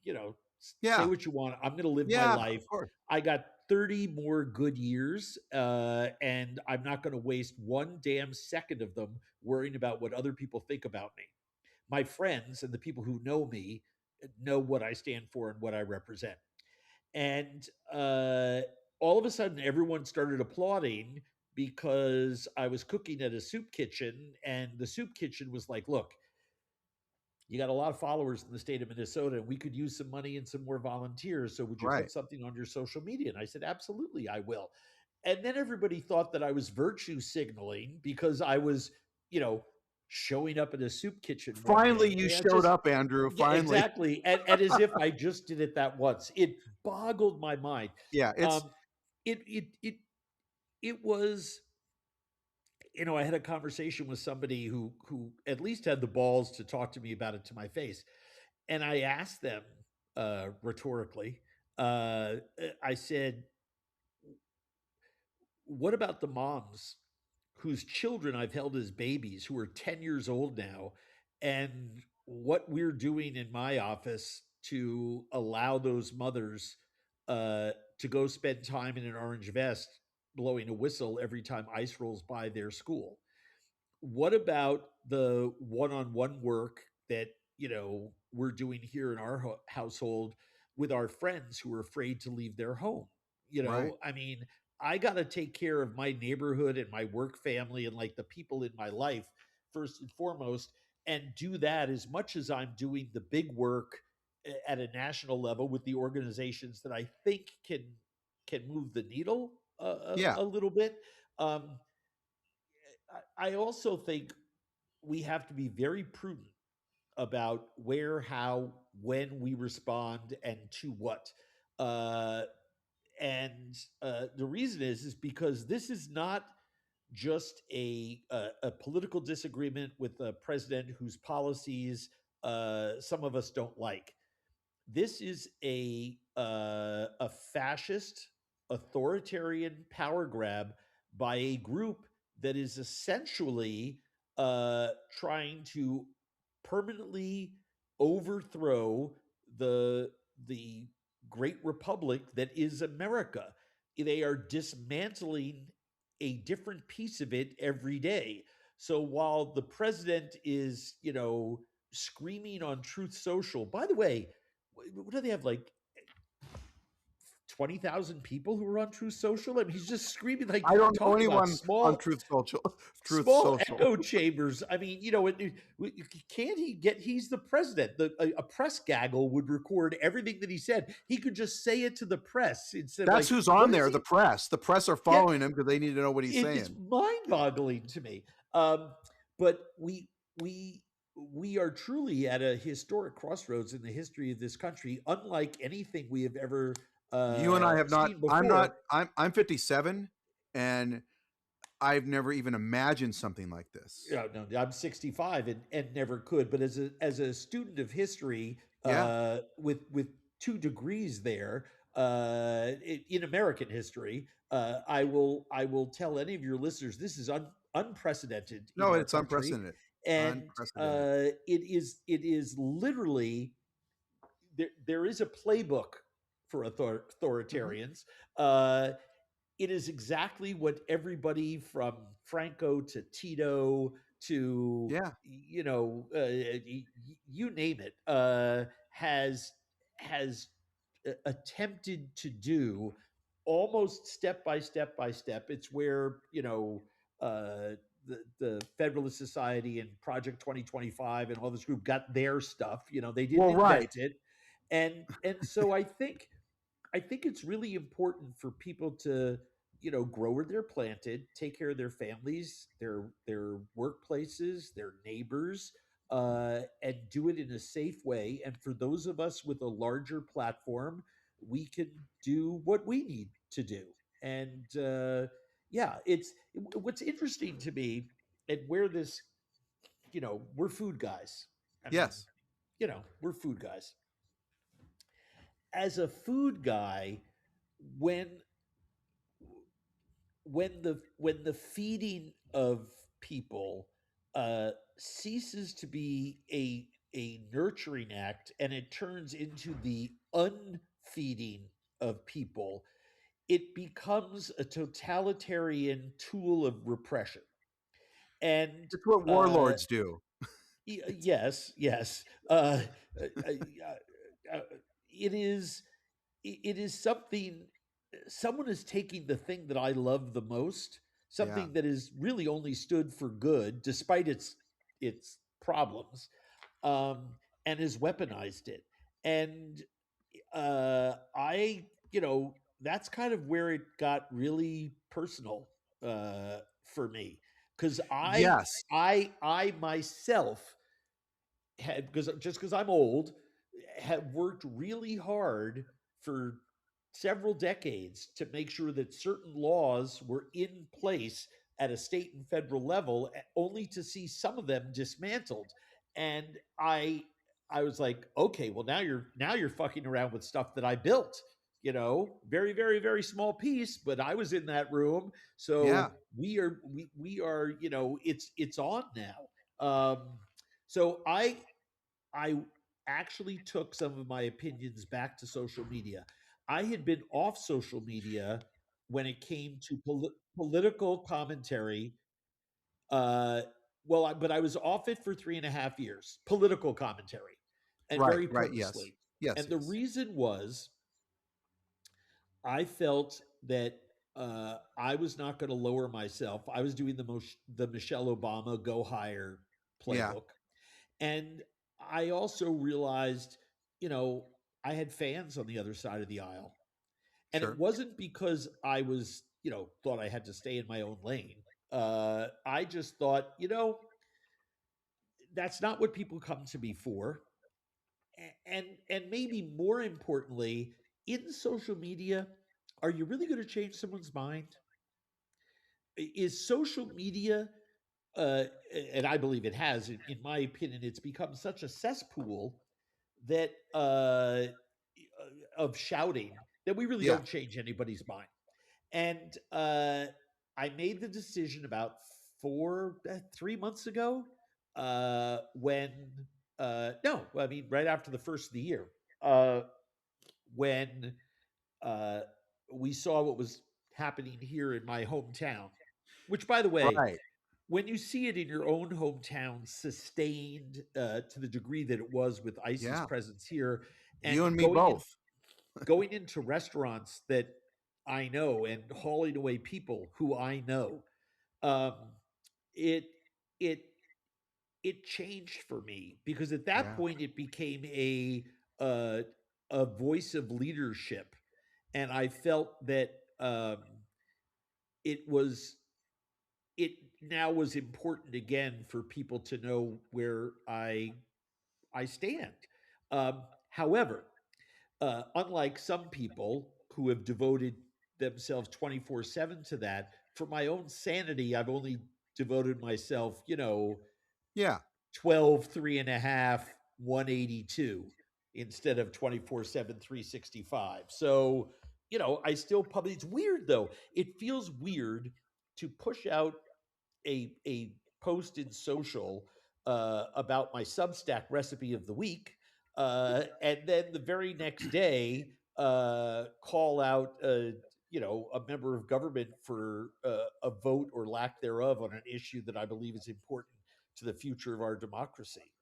say Yeah. what you want. I'm going to live my Yeah. Of life. course. I got 30 more good years, and I'm not going to waste one damn second of them worrying about what other people think about me. My friends and the people who know me know what I stand for and what I represent. And all of a sudden, everyone started applauding because I was cooking at a soup kitchen, and the soup kitchen was like, "Look, you got a lot of followers in the state of Minnesota, and we could use some money and some more volunteers. So would you Right. put something on your social media?" And I said, "Absolutely, I will." And then everybody thought that I was virtue signaling because I was, you know, showing up at a soup kitchen one Finally, day. you I showed just up, Andrew. Yeah, Finally. exactly. And as if I just did it that once. It boggled my mind. Yeah. It's Um, it was, I had a conversation with somebody who at least had the balls to talk to me about it to my face. And I asked them rhetorically, I said, what about the moms whose children I've held as babies who are 10 years old now, and what we're doing in my office to allow those mothers to go spend time in an orange vest blowing a whistle every time ice rolls by their school? What about the one-on-one work that we're doing here in our household with our friends who are afraid to leave their home? right. I mean, I got to take care of my neighborhood and my work family and like the people in my life first and foremost, and do that as much as I'm doing the big work at a national level with the organizations that I think can move the needle Yeah. a little bit. um, I also think we have to be very prudent about where, how, when we respond, and to what. Uh, and the reason is because this is not just a political disagreement with a president whose policies some of us don't like. This is a fascist authoritarian power grab by a group that is essentially trying to permanently overthrow the the great republic that is America. They are dismantling a different piece of it every day. So while the president is, screaming on Truth Social, by the way, what do they have, like 20,000 people who are on Truth Social? I mean, he's just screaming, like I don't know talking about anyone on small Truth Social. Truth small Social. echo chambers. I mean, can't he get? He's the president. A press gaggle would record everything that he said. He could just say it to the press instead of That's like, who's what on is there. The he? press. The press are Yeah, following him because they need to know what he's it's saying. mind-boggling to me. But we we are truly at a historic crossroads in the history of this country, unlike anything we have ever You and I have not. seen I'm not. before. I'm 57, and I've never even imagined something like this. Yeah, no, I'm 65 and never could. But as a student of history, Yeah. with 2 degrees there in American history, I will tell any of your listeners this is unprecedented in No, our it's country, unprecedented. and Unprecedented. it is literally there is a playbook for Hmm. authoritarians. It is exactly what everybody from Franco to Tito to Yeah. you name it has attempted to do almost step by step by step. It's where, uh, the Federalist Society and Project 2025 and all this group got their stuff. They didn't Well, right. invent it, and so I think it's really important for people to, grow where they're planted, take care of their families, their workplaces, their neighbors, and do it in a safe way. And for those of us with a larger platform, we can do what we need to do. And yeah, it's what's interesting to me, and where this, we're food guys. I mean, Yes. we're food guys. As a food guy, when when the feeding of people ceases to be a nurturing act and it turns into the unfeeding of people, it becomes a totalitarian tool of repression. And It's what uh, warlords do. yes, yes, uh, uh, uh, uh, it is it is something. Someone is taking the thing that I love the most, Yeah. something that is really only stood for good despite its problems, and has weaponized it. And that's kind of where it got really personal for me, because Yes. I myself had, because I'm old, have worked really hard for several decades to make sure that certain laws were in place at a state and federal level, only to see some of them dismantled. And I was like, okay, well, now you're fucking around with stuff that I built. Very, very, very small piece, but I was in that room, Yeah. so we are, it's on now. So I actually took some of my opinions back to social media. I had been off social media when it came to political commentary. Uh, but I was off it for 3.5 years, political commentary, and Right. very Right. Yes. purposely. Yes. And the Yes. reason was I felt that I was not going to lower myself. I was doing the Michelle Obama go higher Yeah. playbook. And I also realized, you know, I had fans on the other side of the aisle. And it Sure. wasn't because I was, thought I had to stay in my own lane. I just thought, that's not what people come to me for. And maybe more importantly, in social media, are you really going to change someone's mind? Is social media, and I believe it has, in my opinion, it's become such a cesspool that of shouting that we really Yeah. don't change anybody's mind. And I made the decision about 3 months ago, when no, I mean right after the first of the year, uh, when uh, we saw what was happening here in my hometown. Which, by the way, Right. when you see it in your own hometown sustained to the degree that it was with ICE's Yeah. presence here, You and and me both. going into restaurants that I know and hauling away people who I know, um, it it it changed for me, because at that Yeah. point it became uh, a voice of leadership, and I felt that it was it now was important again for people to know where I stand. However, unlike some people who have devoted themselves 24/7 to that, for my own sanity, I've only devoted myself, Yeah. 12, 3.5, 182 instead of 24/7, 365. So, I still publish. It's weird though. It feels weird to push out a post in social about my Substack recipe of the week, and then the very next day call out a member of government for a vote or lack thereof on an issue that I believe is important to the future of our democracy.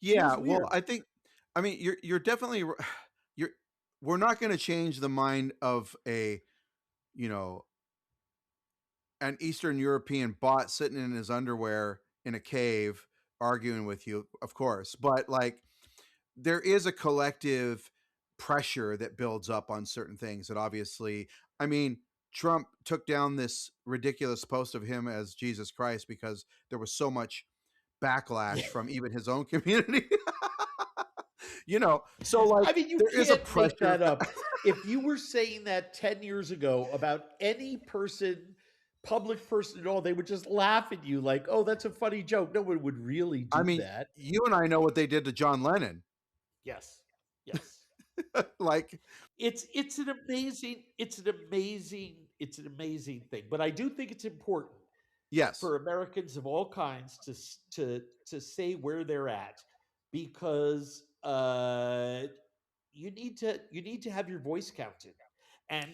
Yeah. Feels Well, weird. I think, I mean, you're definitely, you're, we're not going to change the mind of a you know, an Eastern European bot sitting in his underwear in a cave arguing with you, of course. But like there is a collective pressure that builds up on certain things that obviously, I mean, Trump took down this ridiculous post of him as Jesus Christ because there was so much backlash Yeah. from even his own community. So like I mean, you there is a can't make pressure. that up. If you were saying that 10 years ago about any person, public person at all, they would just laugh at you like, oh, that's a funny joke. No one would really I do mean, that. you and I know what they did to John Lennon. Yes. Yes. Like, It's an amazing thing. But I do think it's important yes. for Americans of all kinds to say where they're at, because you need to have your voice counted, and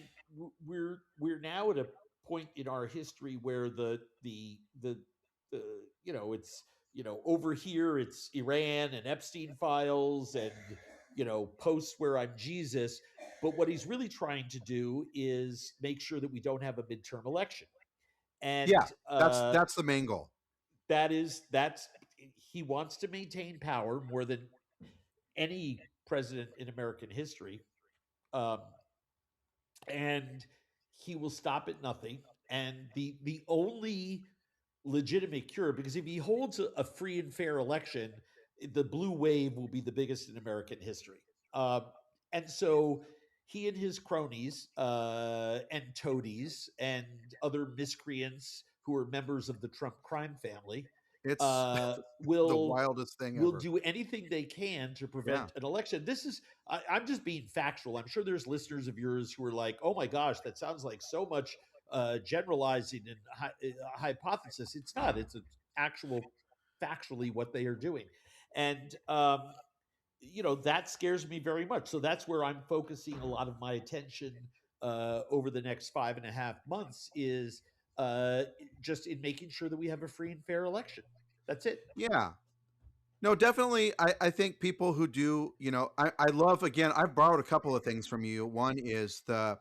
we're now at a point in our history where the it's over here it's Iran and Epstein files and posts where I'm Jesus, but what he's really trying to do is make sure that we don't have a midterm election, Yeah, and that's the main goal. that's he wants to maintain power more than any president in American history, um, and he will stop at nothing. And the only legitimate cure, because if he holds a free and fair election, the blue wave will be the biggest in American history. And so he and his cronies and toadies and other miscreants who are members of the Trump crime family It's the will wildest thing will ever. do anything they can to Yeah. prevent an election. I'm just being factual. I'm sure there's listeners of yours who are like, oh my gosh, that sounds like so much generalizing and hypothesis. It's not. It's an actual, factually what they are doing, and that scares me very much. So that's where I'm focusing a lot of my attention over the next 5.5 months is just in making sure that we have a free and fair election. That's it. Yeah. No, definitely. I think people who do, I love, again, I've borrowed a couple of things from you. One is the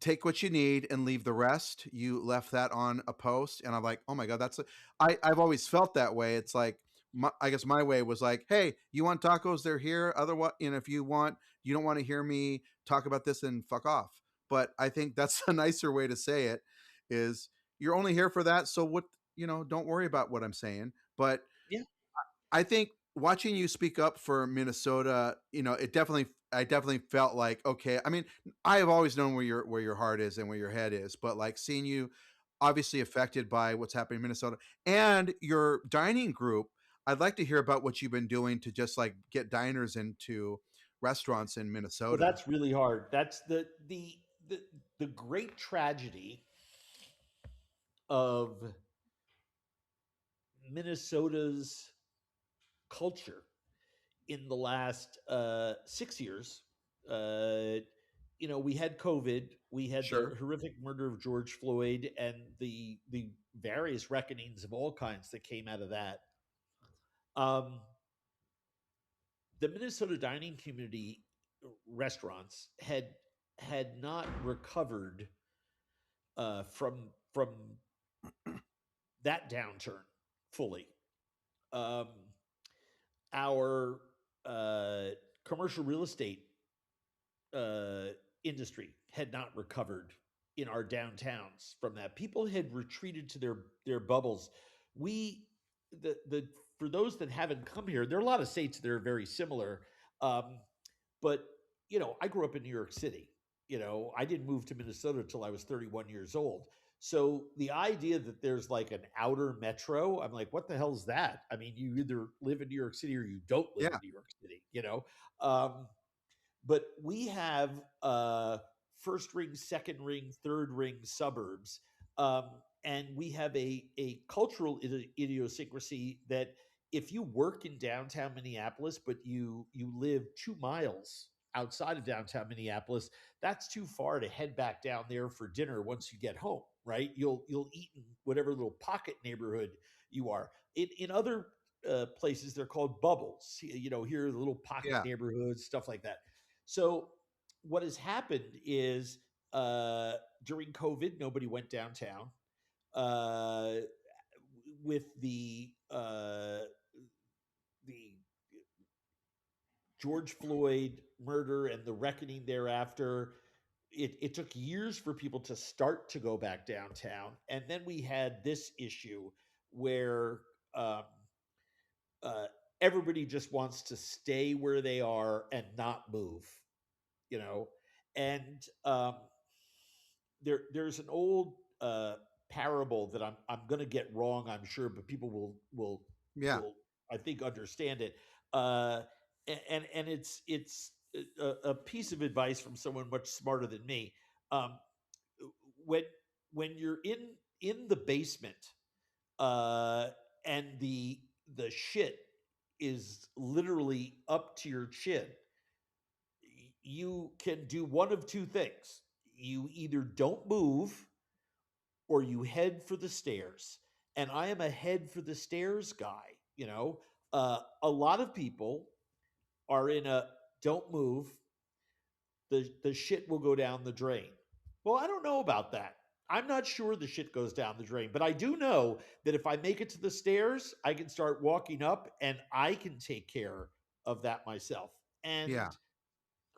take what you need and leave the rest. You left that on a post, and I'm like, oh my god, I've always felt that way. It's like I guess my way was like, hey, you want tacos? They're here. Otherwise, if you don't want to hear me talk about this, then fuck off. But I think that's a nicer way to say it. Is you're only here for that, so what? Don't worry about what I'm saying. But Yeah. I think watching you speak up for Minnesota, I definitely felt like, okay. I mean, I have always known where your heart is and where your head is, but like seeing you obviously affected by what's happening in Minnesota and your dining group, I'd like to hear about what you've been doing to just like get diners into restaurants in Well, Minnesota. that's really hard. That's the great tragedy of Minnesota's culture in the last 6 years. Uh, we had COVID, we had the Sure. horrific murder of George Floyd, and the various reckonings of all kinds that came out of that. Um, the Minnesota dining community restaurants had not recovered from that downturn fully. Um, our commercial real estate uh, industry had not recovered in our downtowns from that. People had retreated to their bubbles. We the For those that haven't come here, there are a lot of states that are very similar. Um, but I grew up in New York City. I didn't move to Minnesota until I was 31 years old. So the idea that there's like an outer metro, I'm like, what the hell is that? I mean, you either live in New York City or you don't live in Yeah. New York City. Um, but we have first ring, second ring, third ring suburbs, and we have a cultural idiosyncrasy that if you work in downtown Minneapolis, but you live 2 miles outside of downtown Minneapolis, that's too far to head back down there for dinner once you get home, right? You'll eat in whatever little pocket neighborhood you are. In other places, they're called bubbles. Here are the little pocket Yeah. neighborhoods, stuff like that. So what has happened is uh, during COVID, nobody went downtown. Uh, with the George Floyd murder and the reckoning thereafter, it took years for people to start to go back downtown. And then we had this issue where um, uh, everybody just wants to stay where they are and not move, you know? And there's an old parable that I'm going to get wrong, I'm sure, but people Yeah. will I think understand it. Uh, and it's a piece of advice from someone much smarter than me. Um, when you're in the basement, uh, and the shit is literally up to your chin, you can do one of two things. You either don't move or you head for the stairs. And I am a head for the stairs guy. A lot of people are in a don't move, the shit will go down the drain. Well, I don't know about that. I'm not sure the shit goes down the drain, but I do know that if I make it to the stairs, I can start walking up and I can take care of that myself. Yeah. And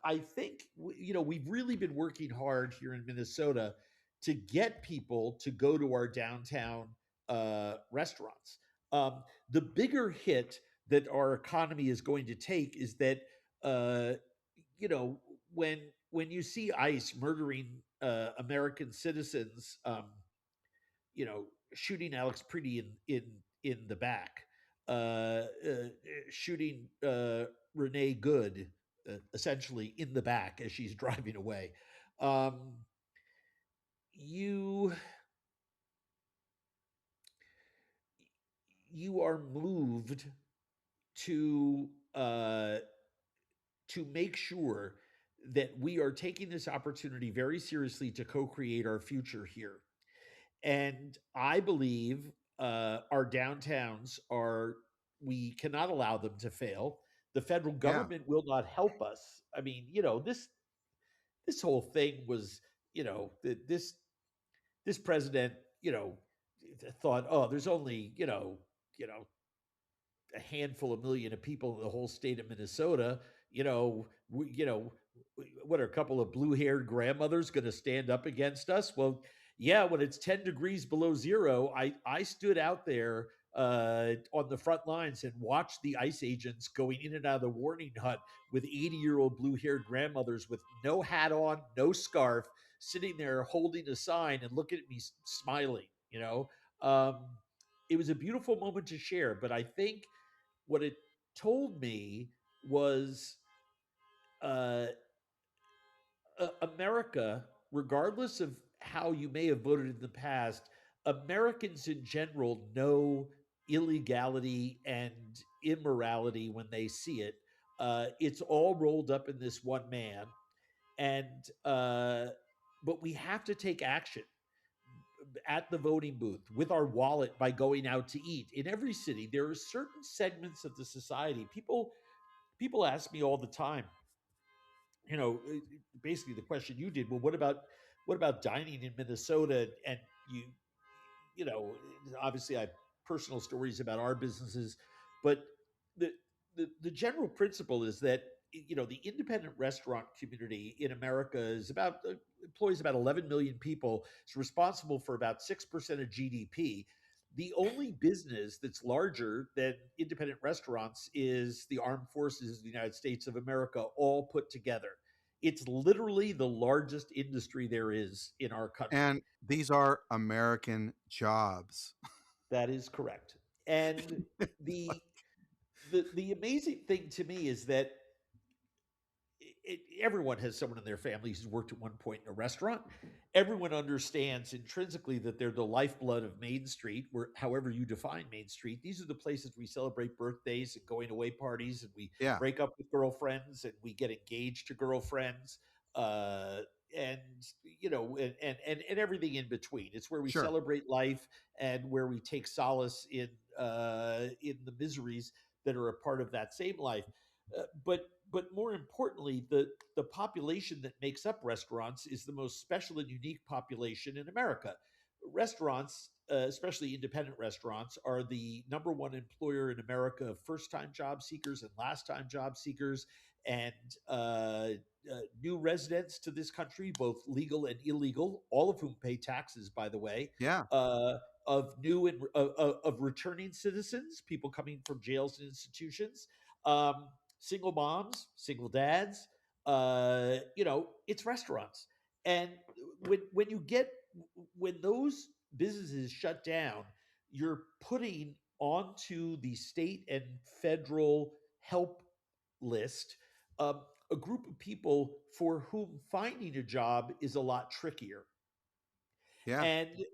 I think we've really been working hard here in Minnesota to get people to go to our downtown restaurants. The bigger hit that our economy is going to take is that uh, you know when you see ICE murdering American citizens, shooting Alex Pretty in the back, shooting Renee Good essentially in the back as she's driving away. Um, you you are moved to uh, to make sure that we are taking this opportunity very seriously to co-create our future here. And I believe our downtowns are, we cannot allow them to fail. The federal Yeah. government will not help us. I mean, this whole thing was, this president, thought, oh, there's only, a handful of million of people in the whole state of Minnesota. What are a couple of blue-haired grandmothers going to stand up against us? Well, yeah, when it's 10 degrees below zero, I stood out there on the front lines and watched the ICE agents going in and out of the warning hut with 80-year-old blue-haired grandmothers with no hat on, no scarf, sitting there holding a sign and looking at me smiling. Um, it was a beautiful moment to share, but I think what it told me was uh, America, regardless of how you may have voted in the past, Americans in general know illegality and immorality when they see it. It's all rolled up in this one man, and but we have to take action at the voting booth with our wallet by going out to eat. In every city, there are certain segments of the society. People ask me all the time, basically the question you did, well, what about dining in Minnesota? And you know, obviously I have personal stories about our businesses, but the the general principle is that the independent restaurant community in America is about employs about 11 million people. It's responsible for about 6% of GDP. The only business that's larger than independent restaurants is the armed forces of the United States of America, all put together. It's literally the largest industry there is in our country. And these are American jobs. That is correct. And the the amazing thing to me is that everyone has someone in their family who's worked at one point in a restaurant. Everyone understands intrinsically that they're the lifeblood of Main Street, where however you define Main Street. These are the places we celebrate birthdays and going away parties, and we Yeah. break up with girlfriends and we get engaged to girlfriends. Uh, and and everything in between. It's where we Sure. celebrate life and where we take solace in the miseries that are a part of that same life. But but more importantly, the population that makes up restaurants is the most special and unique population in America. Restaurants, especially independent restaurants, are the number one employer in America of first time job seekers and last time job seekers and new residents to this country, both legal and illegal, all of whom pay taxes, by the way. Yeah. Of new and of returning citizens, people coming from jails and institutions, single moms, single dads. It's restaurants, and when those businesses shut down, you're putting onto the state and federal help list a group of people for whom finding a job is a lot trickier. Yeah. And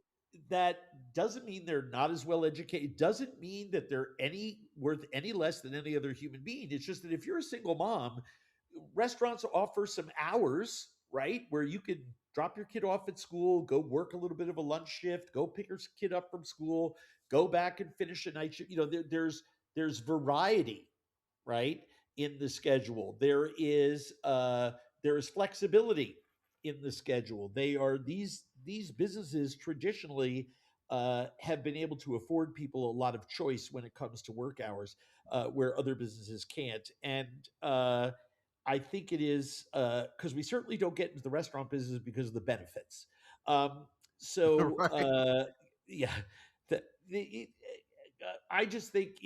that doesn't mean they're not as well educated. It doesn't mean that they're any worth any less than any other human being. It's just that if you're a single mom, restaurants offer some hours, right, where you could drop your kid off at school, go work a little bit of a lunch shift, go pick your kid up from school, go back and finish a night shift. There's variety, right, in the schedule. There is flexibility in the schedule. These businesses traditionally have been able to afford people a lot of choice when it comes to work hours, where other businesses can't. And I think it is because we certainly don't get into the restaurant business because of the benefits. Um, so Right. yeah, I just think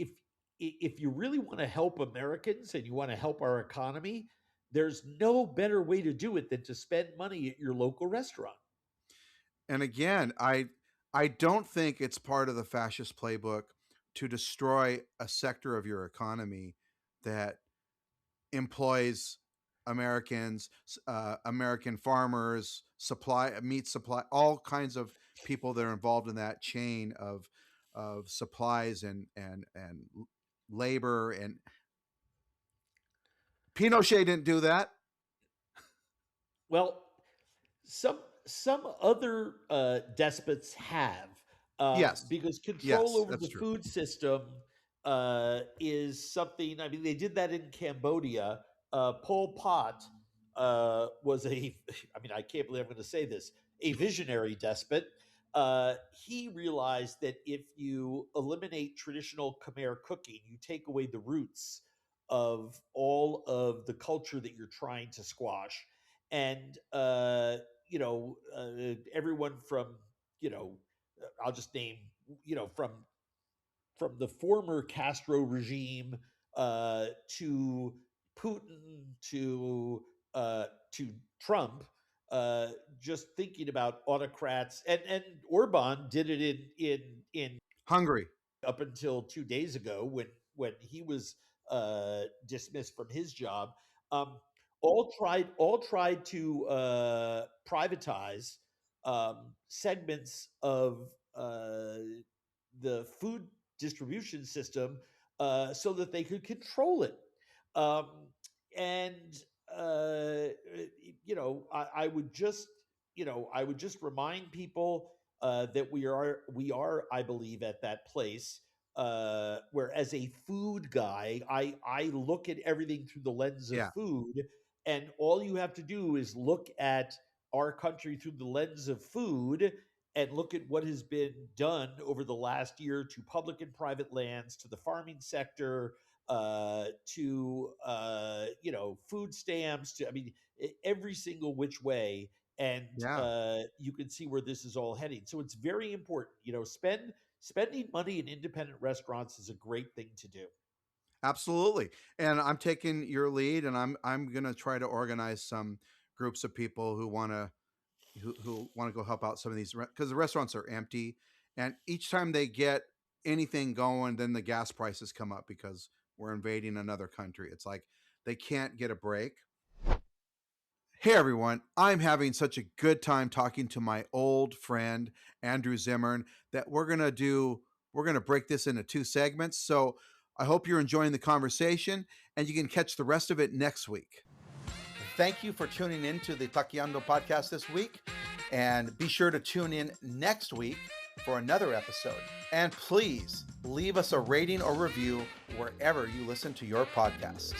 if you really want to help Americans and you want to help our economy, there's no better way to do it than to spend money at your local restaurant. And again, I don't think it's part of the fascist playbook to destroy a sector of your economy that employs Americans, American farmers, supply meat supply, all kinds of people that are involved in that chain of supplies and labor. And Pinochet didn't do that. Well, some other despots have, Yes, because control yes, over that's the true. food system is something. I mean, they did that in Cambodia. Pol Pot was a. I mean, I can't believe I'm going to say this. A visionary despot. He realized that if you eliminate traditional Khmer cooking, you take away the roots of all of the culture that you're trying to squash. And everyone from I'll just name from the former Castro regime to Putin to Trump. Just thinking about autocrats, and Orban did it in Hungry. up until 2 days ago when he was dismissed from his job. Um, all tried to privatize segments of the food distribution system so that they could control it. Um, and I would just remind people that we are, I believe, at that place where, as a food guy, I look at everything through the lens of Yeah, food, and all you have to do is look at our country through the lens of food and look at what has been done over the last year to public and private lands, to the farming sector, to food stamps, to, I mean, every single which way. And yeah. you can see where this is all heading. So it's very important. Spending money in independent restaurants is a great thing to do. Absolutely. And I'm taking your lead, and I'm going to try to organize some groups of people who want to go help out some of these, because the restaurants are empty, and each time they get anything going, then the gas prices come up because we're invading another country. It's like they can't get a break. Hey everyone, I'm having such a good time talking to my old friend Andrew Zimmern that we're going to break this into two segments. So I hope you're enjoying the conversation, and you can catch the rest of it next week. Thank you for tuning in to the Taquiando podcast this week, and be sure to tune in next week for another episode. And please leave us a rating or review wherever you listen to your podcasts.